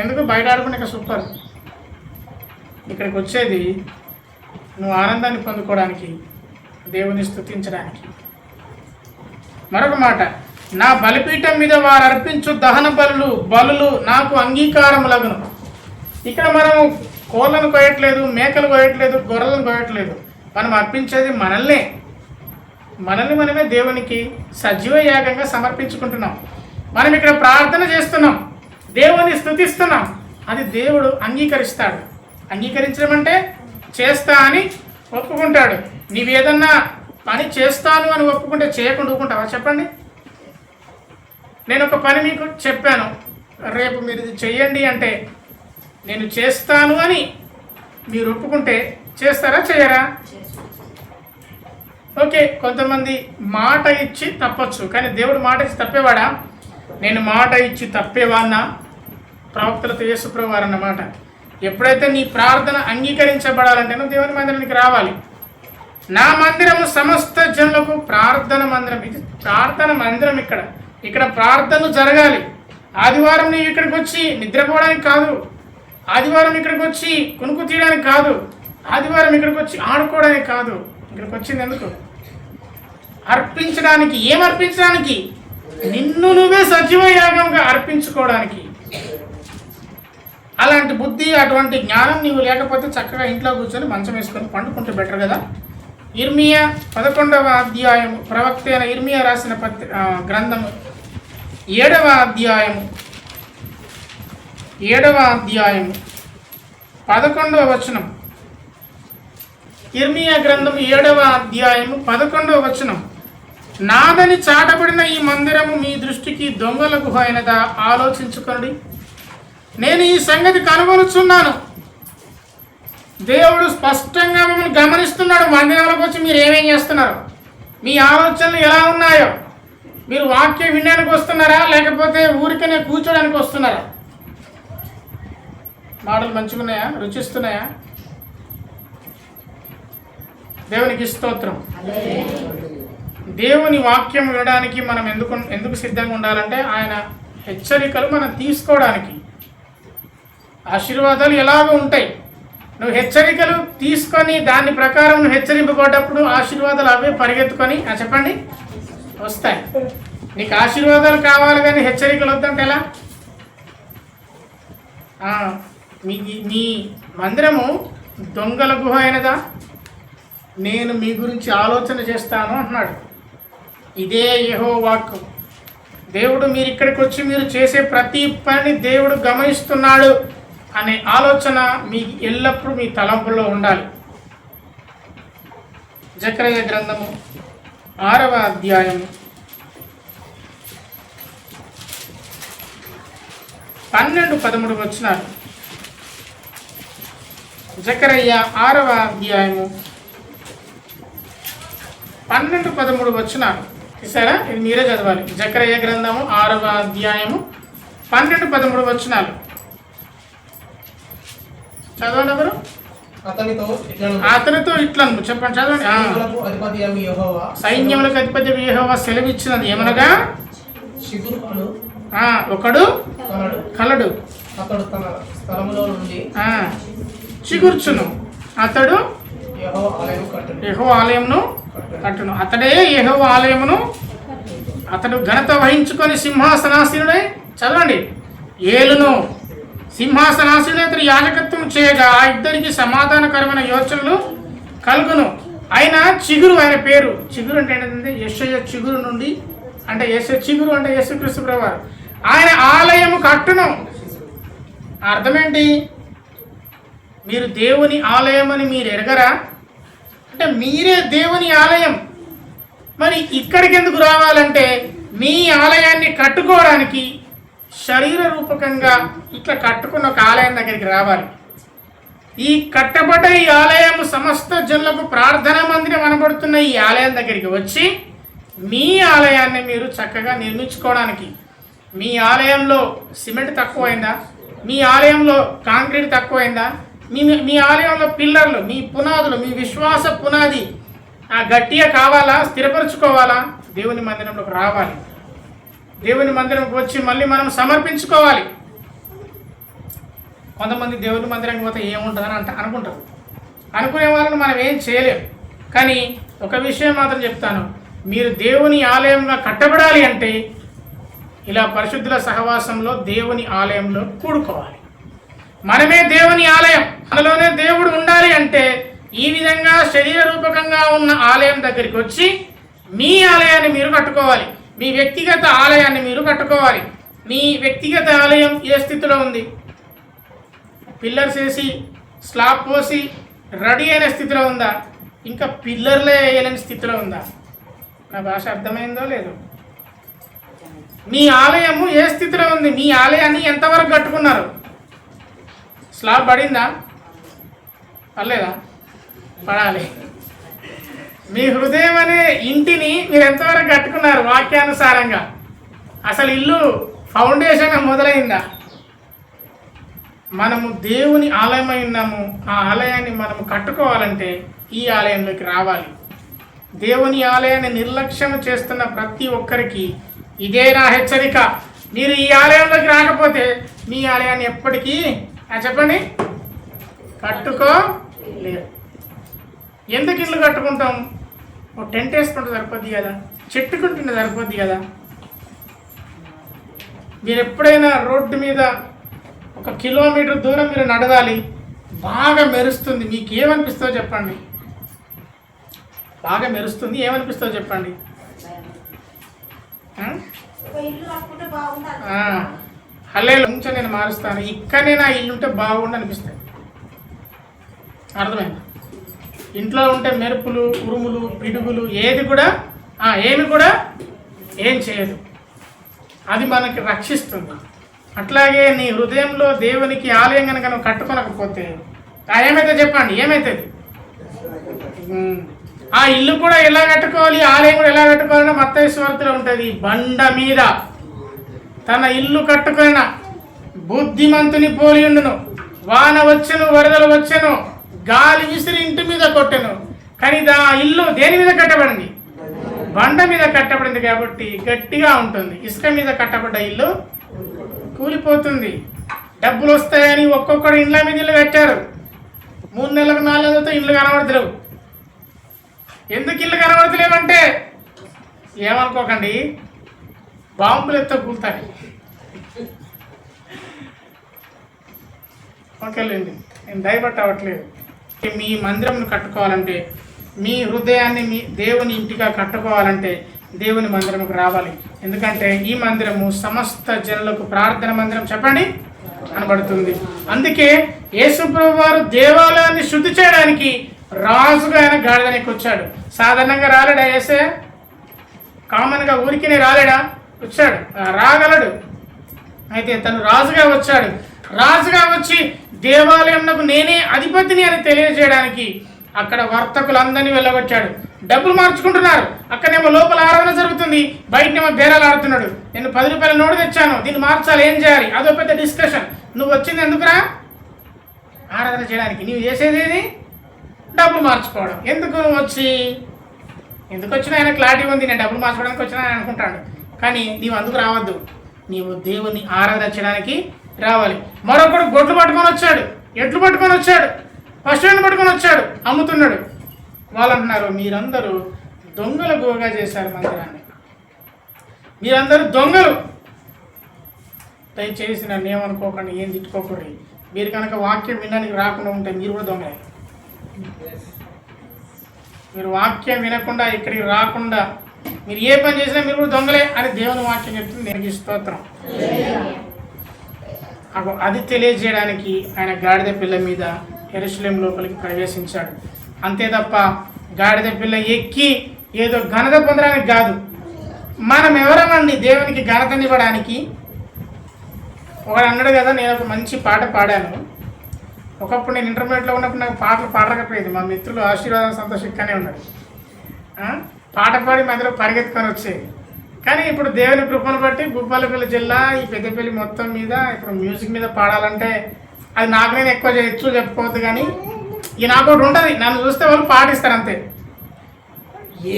ఎందుకు? బయట ఆడుకుంటే ఇంకా సూపర్. ఇక్కడికి వచ్చేది నువ్వు ఆనందాన్ని పొందుకోవడానికి, దేవుని స్తుతించడానికి. మరొక మాట, నా బలిపీఠం మీద వారు అర్పించు దహన బలులు నాకు అంగీకారములగును. ఇక్కడ మనం కోళ్ళను కోయట్లేదు, మేకలు కోయట్లేదు, గొర్రెలను కోయట్లేదు. మనం అర్పించేది మనల్ని మనమే దేవునికి సజీవ యాగంగా సమర్పించుకుంటున్నాం. మనం ఇక్కడ ప్రార్థన చేస్తున్నాం, దేవుని స్తుతిస్తున్నాం. అది దేవుడు అంగీకరిస్తాడు. అంగీకరించడం అంటే చేస్తా అని ఒప్పుకుంటాడు. నీవేదన్నా పని చేస్తాను అని ఒప్పుకుంటే చేయకుండా ఊరుకుంటావా చెప్పండి? నేను ఒక పని మీకు చెప్పాను, రేపు మీరు ఇది చెయ్యండి అంటే నేను చేస్తాను అని మీరు ఒప్పుకుంటే చేస్తారా చేయరా? ఓకే, కొంతమంది మాట ఇచ్చి తప్పచ్చు, కానీ దేవుడు మాట ఇచ్చి తప్పేవాడా? నేను మాట ఇచ్చి తప్పేవాడినా? ప్రవక్తలతో యేసుప్రభువు వారు అన్నమాట. ఎప్పుడైతే నీ ప్రార్థన అంగీకరించబడాలంటే నువ్వు దేవుని మందిరానికి రావాలి. నా మందిరము సమస్త జనులకు ప్రార్థన మందిరం. ఇది ప్రార్థన మందిరం. ఇక్కడ ప్రార్థనలు జరగాలి. ఆదివారం నీవు ఇక్కడికి వచ్చి నిద్రపోవడానికి కాదు, ఆదివారం ఇక్కడికి వచ్చి కునుకు తీయడానికి కాదు, ఆదివారం ఇక్కడికి వచ్చి ఆడుకోవడానికి కాదు. ఇక్కడికి వచ్చింది ఎందుకు? అర్పించడానికి. ఏం అర్పించడానికి? నిన్ను నువ్వే సజీవ యాగంగా అర్పించుకోవడానికి. అలాంటి బుద్ధి, అటువంటి జ్ఞానం నీవు లేకపోతే చక్కగా ఇంట్లో కూర్చొని మంచం వేసుకొని పండుకుంటే బెటర్ కదా. ఇర్మియా 11వ అధ్యాయము, ప్రవక్త అయిన ఇర్మియా రాసిన గ్రంథము 7వ అధ్యాయము 11వ వచనం. ఇర్మియా గ్రంథము 7వ అధ్యాయము 11వ వచనం. నాదని చాటబడిన ఈ మందిరము మీ దృష్టికి దొంగల గుహ అయినదా? ఆలోచించుకోండి. నేను ఈ సంగతి కనుగొనుచున్నాను. దేవుడు స్పష్టంగా మిమ్మల్ని గమనిస్తున్నాడు. మందిరంలోకి వచ్చి మీరు ఏమేం చేస్తున్నారు, మీ ఆలోచనలు ఎలా ఉన్నాయో, మీరు వాక్యం వినడానికి వస్తున్నారా లేకపోతే ఊరికనే కూర్చోడానికి వస్తున్నారా? మాటలు మంచిగున్నాయా? రుచిస్తున్నాయా? దేవునికి స్తోత్రం. దేవుని వాక్యం వినడానికి మనం ఎందుకు సిద్ధంగా ఉండాలంటే ఆయన హెచ్చరికలు మనం తీసుకోవడానికి. ఆశీర్వాదాలు ఎలాగో ఉంటాయి, నువ్వు హెచ్చరికలు తీసుకొని దాని ప్రకారం నువ్వు హెచ్చరింపబడ్డప్పుడు ఆశీర్వాదాలు అవే పరిగెత్తుకొని చెప్పండి వస్తాయి. నీకు ఆశీర్వాదాలు కావాలి కానీ హెచ్చరికలు వద్దంటే ఎలా? మీ మందిరము దొంగల గుహ అయినదా? నేను మీ గురించి ఆలోచన చేస్తాను అంటున్నాడు. ఇదే యెహోవా వాక్కు. దేవుడు మీరు ఇక్కడికి వచ్చి మీరు చేసే ప్రతి పని దేవుడు గమనిస్తున్నాడు అనే ఆలోచన మీ ఎల్లప్పుడూ మీ తలంపుల్లో ఉండాలి. జకర్యా గ్రంథము 6వ అధ్యాయము 12-13 వచనాలు. జకర్యా 6వ అధ్యాయము 12-13 వచనాలు. చూసారా? ఇది మీరే చదవాలి. జకర్యా గ్రంథము 6వ అధ్యాయము 12-13 వచనాలు చదవండి. ఎవరు? అతనితో ఇట్లను చెప్పండి, చదవండి. సైన్యములకు అధిపతి యెహోవా సెలవిచ్చినది ఏమనగా, ఒకడు కలడు అతడు తన స్థలములో నుండి చిగుర్చును. అతడు యెహోవా ఆలయము కట్టును. యెహోవా ఆలయమును కట్టును. అతడే యెహోవా ఆలయమును. అతడు ఘనత వహించుకొని సింహాసనాసీనుడై చదవండి ఏలును. సింహాసనాసీనుడై అతడు యాజకత్వం చేయగా ఆ ఇద్దరికి సమాధానకరమైన యోచనలు కలుగును. ఆయన చిగురు, ఆయన పేరు చిగురు అంటే ఏంటంటే యెషయా చిగురు నుండి, అంటే యెషయా చిగురు అంటే యేసుక్రీస్తు ప్రభువారు. ఆయన ఆలయము కట్టును. అర్థమేంటి? మీరు దేవుని ఆలయం అని మీరు ఎరగరా? అంటే మీరే దేవుని ఆలయం. మరి ఇక్కడికి ఎందుకు రావాలంటే మీ ఆలయాన్ని కట్టుకోవడానికి శరీర రూపకంగా ఇట్లా కట్టుకున్న ఒక ఆలయం దగ్గరికి రావాలి. ఈ కట్టబడ్డ ఈ ఆలయం సమస్త జనులకు ప్రార్థనా మందిరం అనబడుతున్న ఈ ఆలయం దగ్గరికి వచ్చి మీ ఆలయాన్ని మీరు చక్కగా నిర్మించుకోవడానికి, మీ ఆలయంలో సిమెంట్ తక్కువైందా, మీ ఆలయంలో కాంక్రీట్ తక్కువైందా, మీ ఆలయంలో పిల్లర్లు, మీ పునాదులు, మీ విశ్వాస పునాది గట్టిగా కావాలా, స్థిరపరచుకోవాలా, దేవుని మందిరంలోకి రావాలి. దేవుని మందిరంకి వచ్చి మళ్ళీ మనం సమర్పించుకోవాలి. కొంతమంది దేవుని మందిరానికి పోతే ఏముంటుందని అనుకుంటారు. అనుకునే వాళ్ళని మనం ఏం చేయలేం. కానీ ఒక విషయం మాత్రం చెప్తాను, మీరు దేవుని ఆలయంగా కట్టబడాలి అంటే ఇలా పరిశుద్ధుల సహవాసంలో దేవుని ఆలయంలో కూడుకోవాలి. మనమే దేవుని ఆలయం, మనలోనే దేవుడు ఉండాలి అంటే ఈ విధంగా శరీర రూపకంగా ఉన్న ఆలయం దగ్గరికి వచ్చి మీ ఆలయాన్ని మీరు కట్టుకోవాలి. మీ వ్యక్తిగత ఆలయాన్ని మీరు కట్టుకోవాలి. మీ వ్యక్తిగత ఆలయం ఏ స్థితిలో ఉంది? పిల్లర్స్ వేసి స్లాబ్ పోసి రెడీ అయిన స్థితిలో ఉందా? ఇంకా పిల్లర్లే వేయలేని స్థితిలో ఉందా? నా భాష అర్థమైందో లేదో? మీ ఆలయము ఏ స్థితిలో ఉంది? మీ ఆలయాన్ని ఎంతవరకు కట్టుకున్నారు? స్లాబ్ పడిందా? పర్లేదా? పడాలి. మీ హృదయం అనే ఇంటిని మీరు ఎంతవరకు కట్టుకున్నారు వాక్యానుసారంగా? అసలు ఇల్లు ఫౌండేషన్ మొదలైందా? మనము దేవుని ఆలయమై ఉన్నాము. ఆ ఆలయాన్ని మనము కట్టుకోవాలంటే ఈ ఆలయంలోకి రావాలి. దేవుని ఆలయాన్ని నిర్లక్ష్యం చేస్తున్న ప్రతి ఒక్కరికి ఇదే నా హెచ్చరిక. మీరు ఈ ఆలయంలోకి రాకపోతే మీ ఆలయాన్ని ఎప్పటికీ చెప్పండి కట్టుకోలేరు. ఎందుకు ఇల్లు కట్టుకుంటాం? ఒక టెంట్ వేసుకుంటే సరిపోద్ది కదా, చెట్టుకుంటుంటే సరిపోద్ది కదా. మీరు ఎప్పుడైనా రోడ్డు మీద 1 కిలోమీటర్ దూరం మీరు నడవాలి, బాగా మెరుస్తుంది, మీకు ఏమనిపిస్తుందో చెప్పండి. బాగా మెరుస్తుంది, ఏమనిపిస్తుందో చెప్పండి. హల్లేలూయా, కొంచెం నేను మారుస్తాను, ఇక్కడనే నా ఇల్లు ఉంటే బాగుండు అనిపిస్తుంది. అర్థమైంది? ఇంట్లో ఉంటే మెరుపులు, ఉరుములు, పిడుగులు ఏమి కూడా ఏం చేయదు. అది మనకి రక్షిస్తుంది. అట్లాగే నీ హృదయంలో దేవునికి ఆలయం కనుక నువ్వు కట్టుకోనకపోతే ఏమైతే చెప్పండి, ఏమైతుంది? ఆ ఇల్లు కూడా ఎలా కట్టుకోవాలి, ఆలయం కూడా ఎలా కట్టుకోవాలని మత్తయి సువార్తలో ఉంటుంది. బండ మీద తన ఇల్లు కట్టుకున్న బుద్ధిమంతుని పోలి ఉండును. వాన వచ్చెను, వరదలు వచ్చెను, గాలి విసిరి ఇంటి మీద కొట్టెను, కానీ ఆ ఇల్లు దేని మీద కట్టబడింది? బండ మీద కట్టబడింది కాబట్టి గట్టిగా ఉంటుంది. ఇసుక మీద కట్టబడ్డ ఇల్లు కూలిపోతుంది. డబ్బులు వస్తాయని ఒక్కొక్కడు ఇండ్ల మీద ఇల్లు కట్టారు. 3 నెలలకు 4 నెలలతో ఇల్లు కనబడతలేవు. ఎందుకు ఇల్లు కనబడతలేవంటే ఏమనుకోకండి, బాంబులు ఎత్తో కూలుతాయి. ఓకేలేండి, నేను డైవర్ట్ అవ్వట్లేదు. మీ మందిరంను కట్టుకోవాలంటే, మీ హృదయాన్ని మీ దేవుని ఇంటిగా కట్టుకోవాలంటే దేవుని మందిరంకు రావాలి. ఎందుకంటే ఈ మందిరము సమస్త జనులకు ప్రార్థన మందిరం చెప్పండి అనబడుతుంది. అందుకే యేసు ప్రభువు వారు దేవాలయాన్ని శుద్ధి చేయడానికి రాజుగా ఆయన గాడిదనికి వచ్చాడు. సాధారణంగా రాలేడా యేసయ్య? కామన్గా ఊరికినే రాలేడా? వచ్చాడు, రాగలడు. అయితే తను రాజుగా వచ్చాడు. రాజుగా వచ్చి దేవాలయంకు నేనే అధిపతిని అని తెలియజేయడానికి అక్కడ వర్తకులందరినీ వెళ్ళగొచ్చాడు. డబ్బులు మార్చుకుంటున్నారు. అక్కడేమో లోపల ఆరాధన జరుగుతుంది, బయటనేమో బేరాలు ఆడుతున్నాడు. నేను 10 రూపాయల నోటు తెచ్చాను, దీన్ని మార్చాలి, ఏం చేయాలి? అదో పెద్ద డిస్కషన్. నువ్వు వచ్చింది ఎందుకురా? ఆరాధన చేయడానికి. నీవు చేసేది ఏది? డబ్బులు మార్చుకోవడం. ఎందుకు వచ్చినా ఆయన క్లారిటీ ఉంది, నేను డబ్బులు మార్చుకోవడానికి వచ్చినా అని అనుకుంటాడు. కానీ నీవు అందుకు రావద్దు. నీవు దేవుని ఆరాధించడానికి రావాలి. మరొకడు గొడ్లు పట్టుకొని వచ్చాడు, ఎడ్లు పట్టుకొని వచ్చాడు, పశువులను పట్టుకొని వచ్చాడు, అమ్ముతున్నాడు. వాళ్ళు అంటున్నారు, మీరందరూ దొంగల గోగా చేశారు మందిరాన్ని, మీరందరూ దొంగలు. దయచేసి నన్ను ఏమనుకోకండి, ఏం తిట్టుకోకూడదు. మీరు కనుక వాక్యం వినడానికి రాకుండా ఉంటే మీరు కూడా దొంగలే. మీరు వాక్యం వినకుండా ఇక్కడికి రాకుండా మీరు ఏ పని చేసినా మీరు కూడా దొంగలే అని దేవుని వాక్యం చెప్తుంది. దేవునికి స్తోత్రం. అది తెలియజేయడానికి ఆయన గాడిద పిల్ల మీద యెరూషలేము లోపలికి ప్రవేశించాడు. అంతే తప్ప గాడిద పిల్ల ఎక్కి ఏదో ఘనత పొందడానికి కాదు. మనం ఎవరమండి దేవునికి ఘనతనివ్వడానికి? ఒకడు అన్నాడు కదా, నేను ఒక మంచి పాట పాడాను. ఒకప్పుడు నేను ఇంటర్మీడియట్లో ఉన్నప్పుడు నాకు పాటలు పాడకపోయేది. మా మిత్రులు ఆశీర్వాదం సంతోషిక్కనే ఉన్నాడు. పాట పాడి మధ్యలో పరిగెత్తుకొని వచ్చేది. కానీ ఇప్పుడు దేవుని కృపను బట్టి భూపాలపల్లి జిల్లా ఈ పెద్దపల్లి మొత్తం మీద ఇప్పుడు మ్యూజిక్ మీద పాడాలంటే అది నాకు నేను ఎక్కువ చెప్పుకోవద్దు. కానీ ఈ నాకు ఒకటి ఉంటుంది, నన్ను చూస్తే వాళ్ళు పాటిస్తారు అంతే.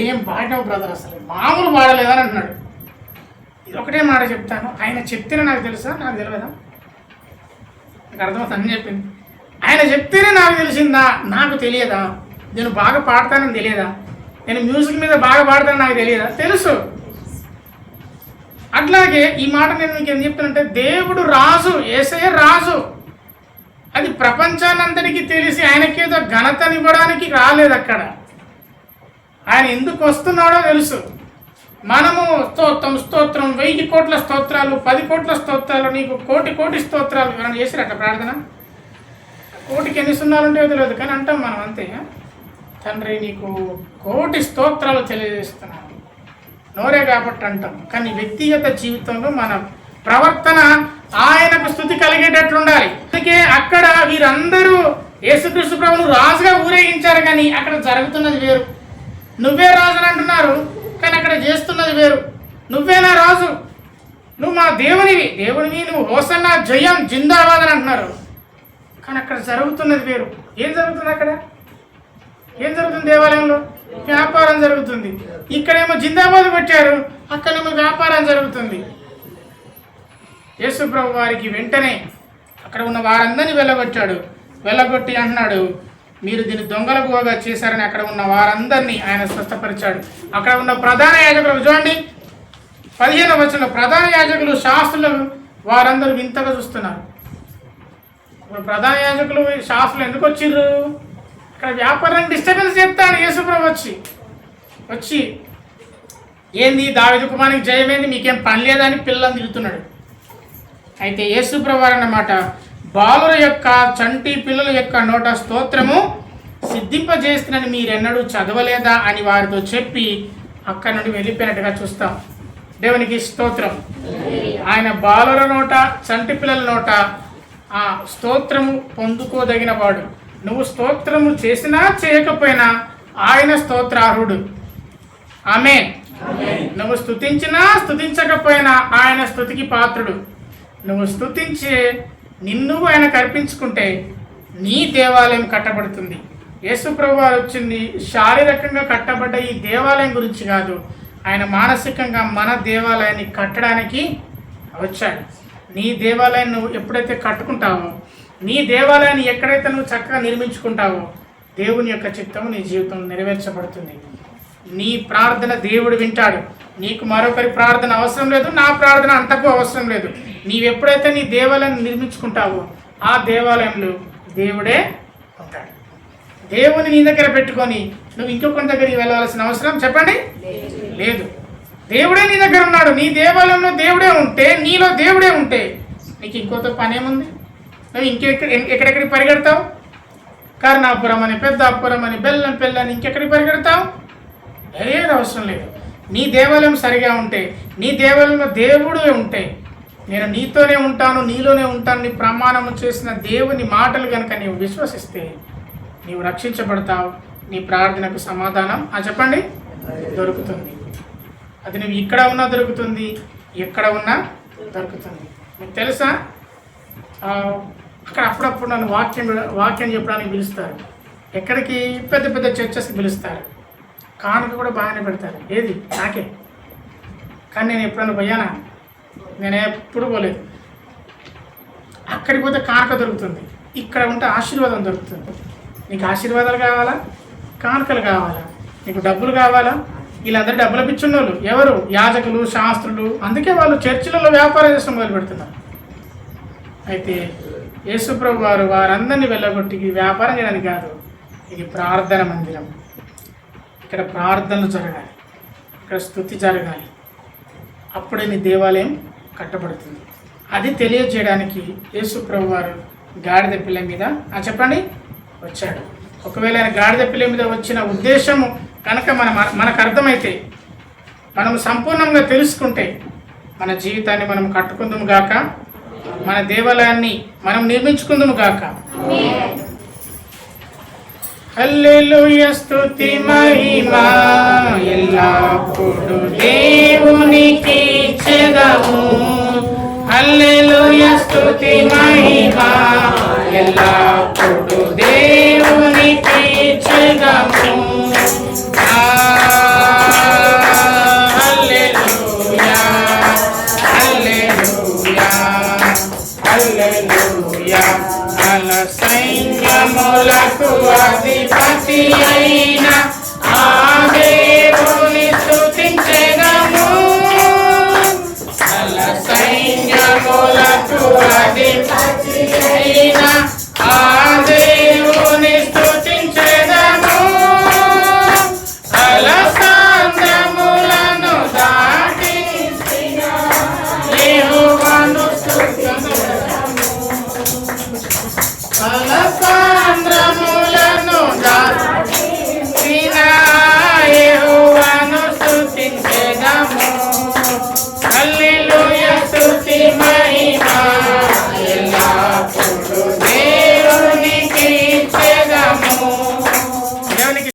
ఏం పాడినావు బ్రదర్, అసలు మామూలు పాడలేదని అంటున్నాడు. ఇది ఒకటే మాట చెప్తాను, ఆయన చెప్తేనే నాకు తెలుసా, నాకు తెలియదా? నాకు అర్థమవుతుందని చెప్పింది. ఆయన చెప్తేనే నాకు తెలిసిందా, నాకు తెలియదా? నేను బాగా పాడతానని తెలియదా? నేను మ్యూజిక్ మీద బాగా పాడతానని నాకు తెలియదా? తెలుసు. అట్లాగే ఈ మాట నేను మీకు ఏం చెప్తానంటే, దేవుడు రాజు, యేసయ్య రాజు. అది ప్రపంచానంతటికీ తెలిసి ఆయనకేదో ఘనతనివ్వడానికి రాలేదు అక్కడ. ఆయన ఎందుకు వస్తున్నాడో తెలుసు. మనము స్తోత్రం 1000 కోట్ల స్తోత్రాలు, 10 కోట్ల స్తోత్రాలు, నీకు కోటి స్తోత్రాలు ఎవరైనా చేసిరట ప్రార్థన? కోటికి ఎన్ని సున్నాలు ఉంటాయో తెలియదు, కానీ అంటాం మనం అంతే. తండ్రి నీకు 1,000,000 స్తోత్రాలు తెలియజేస్తున్నాను, నోరే కాబట్టి అంటాం. కానీ వ్యక్తిగత జీవితంలో మన ప్రవర్తన ఆయనకు స్తుతి కలిగేటట్లు ఉండాలి. అందుకే అక్కడ వీరందరూ యేసుక్రీస్తు ప్రభువును రాజుగా ఊరేగించారు, కానీ అక్కడ జరుగుతున్నది వేరు. నువ్వే రాజు అని అంటున్నారు, కానీ అక్కడ చేస్తున్నది వేరు. నువ్వేనా రాజు, నువ్వు మా దేవునివి, నువ్వు హోసన్నా జయం జిందాబాద్ అని అంటున్నారు, కానీ అక్కడ జరుగుతున్నది వేరు. ఏం జరుగుతుంది అక్కడ? ఏం జరుగుతుంది? దేవాలయంలో వ్యాపారం జరుగుతుంది. ఇక్కడేమో జిందాబాద్ పెట్టారు, అక్కడేమో వ్యాపారం జరుగుతుంది. యేసు ప్రభు వారికి వెంటనే అక్కడ ఉన్న వారందరినీ వెళ్ళగొట్టి అంటున్నాడు, మీరు దీన్ని దొంగల గుహగా చేశారని అక్కడ ఉన్న వారందరినీ ఆయన స్వస్థపరిచాడు. అక్కడ ఉన్న ప్రధాన యాజకులు చూడండి, 15వ వచనంలో ప్రధాన యాజకులు, శాస్త్రులు వారందరూ వింతగా చూస్తున్నారు. ఇప్పుడు ప్రధాన యాజకులు, శాస్త్రులు ఎందుకు వచ్చిర్రు? ఇక్కడ వ్యాపారాన్ని డిస్టర్బెన్స్ చేస్తాడు యేసుప్రభు వచ్చి ఏంది దావీదు కుమారునికి జయమేంది, మీకేం పని లేదని పిల్లలను తిరుగుతున్నాడు. అయితే యేసుప్రభు అన్నమాట, బాలుల యొక్క చంటి పిల్లల యొక్క నోట స్తోత్రము సిద్ధింపజేస్తున్నని మీరెన్నడూ చదవలేదా అని వారితో చెప్పి అక్కడి నుండి వెళ్ళిపోయినట్టుగా చూస్తాం. దేవునికి స్తోత్రం. ఆయన బాలుల నోట, చంటి పిల్లల నోట ఆ స్తోత్రము పొందుకోదగిన వాడు. నువ్వు స్తోత్రము చేసినా చేయకపోయినా ఆయన స్తోత్రార్హుడు. ఆమేన్. నువ్వు స్తుతించినా స్తుతించకపోయినా ఆయన స్తుతికి పాత్రుడు. నువ్వు స్తుతించే నిన్ను ఆయనకు అర్పించుకుంటే నీ దేవాలయం కట్టబడుతుంది. యేసు ప్రభు వారు వచ్చింది శారీరకంగా కట్టబడ్డ ఈ దేవాలయం గురించి కాదు, ఆయన మానసికంగా మన దేవాలయాన్ని కట్టడానికి వచ్చాడు. నీ దేవాలయాన్ని నువ్వు ఎప్పుడైతే కట్టుకుంటావో, నీ దేవాలయాన్ని ఎక్కడైతే నువ్వు చక్కగా నిర్మించుకుంటావో, దేవుని యొక్క చిత్తం నీ జీవితంలో నెరవేర్చబడుతుంది. నీ ప్రార్థన దేవుడు వింటాడు. నీకు మరొకరి ప్రార్థన అవసరం లేదు, నా ప్రార్థన అంతకు అవసరం లేదు. నీవెప్పుడైతే నీ దేవాలయాన్ని నిర్మించుకుంటావో ఆ దేవాలయంలో దేవుడే ఉంటాడు. దేవుని నీ దగ్గర పెట్టుకొని నువ్వు ఇంకొకరి దగ్గరికి వెళ్ళవలసిన అవసరం చెప్పండి లేదు. దేవుడే నీ దగ్గర ఉన్నాడు. నీ దేవాలయంలో దేవుడే ఉంటే, నీలో దేవుడే ఉంటే నీకు ఇంకోతో పనేముంది? నువ్వు ఎక్కడెక్కడికి పరిగెడతావు? కర్ణాపురం అని, పెద్దాపురం అని, బెల్లంపల్లి అని ఇంకెక్కడికి పరిగెడతావు? ఏది అవసరం లేదు. నీ దేవాలయం సరిగా ఉంటే, నీ దేవాలయంలో దేవుడే ఉంటే, నేను నీతోనే ఉంటాను, నీలోనే ఉంటాను నీ ప్రమాణము చేసిన దేవుని మాటలు కనుక నీవు విశ్వసిస్తే నీవు రక్షించబడతావు. నీ ప్రార్థనకు సమాధానం చెప్పండి దొరుకుతుంది. అది నువ్వు ఇక్కడ ఉన్నా దొరుకుతుంది, ఎక్కడ ఉన్నా దొరుకుతుంది. మీకు తెలుసా, అక్కడ అప్పుడప్పుడు నన్ను వాక్యం చెప్పడానికి పిలుస్తారు. ఎక్కడికి? పెద్ద పెద్ద చర్చెస్కి పిలుస్తారు. కానుక కూడా బాగానే పెడతారు. ఏది? నాకే. కానీ నేను ఎప్పుడైనా పోయానా? నేను ఎప్పుడు పోలేదు. అక్కడికి పోతే కానుక దొరుకుతుంది, ఇక్కడ ఉంటే ఆశీర్వాదం దొరుకుతుంది. నీకు ఆశీర్వాదాలు కావాలా, కానుకలు కావాలా, నీకు డబ్బులు కావాలా? వీళ్ళందరూ డబ్బులు పిచ్చున్నోళ్ళు ఎవరు? యాజకులు, శాస్త్రులు. అందుకే వాళ్ళు చర్చిలలో వ్యాపారం చేసిన మొదలు పెడుతున్నారు. అయితే యేసుప్రభు వారు వారందరినీ వెళ్ళగొట్టి వ్యాపారం చేయడానికి కాదు, ఇది ప్రార్థన మందిరం. ఇక్కడ ప్రార్థనలు జరగాలి, ఇక్కడ స్తుతి జరగాలి. అప్పుడే నీ దేవాలయం కట్టబడుతుంది. అది తెలియజేయడానికి యేసుప్రభు వారు గాడిద పిల్ల మీద చెప్పండి వచ్చాడు. ఒకవేళ ఆయన గాడిద పిల్ల మీద వచ్చిన ఉద్దేశము కనుక మనకు అర్థమైతే, మనం సంపూర్ణంగా తెలుసుకుంటే మన జీవితాన్ని మనం కట్టుకుందాము గాక, మన దేవాలయాన్ని మనం నిర్మించుకుందాము గాక. హల్లెలూయా, స్తుతి మహిమ ఎల్లప్పుడు దేవునికి చెదము. హల్లెలూయా, స్తుతి మహిమ ఎల్లప్పుడు దేవునికి చెదము. హల్లెలూయా, హల్లెలూయా, హల్లెలూయా. మన సైన్యములకు అధిపతి అయిన ఆ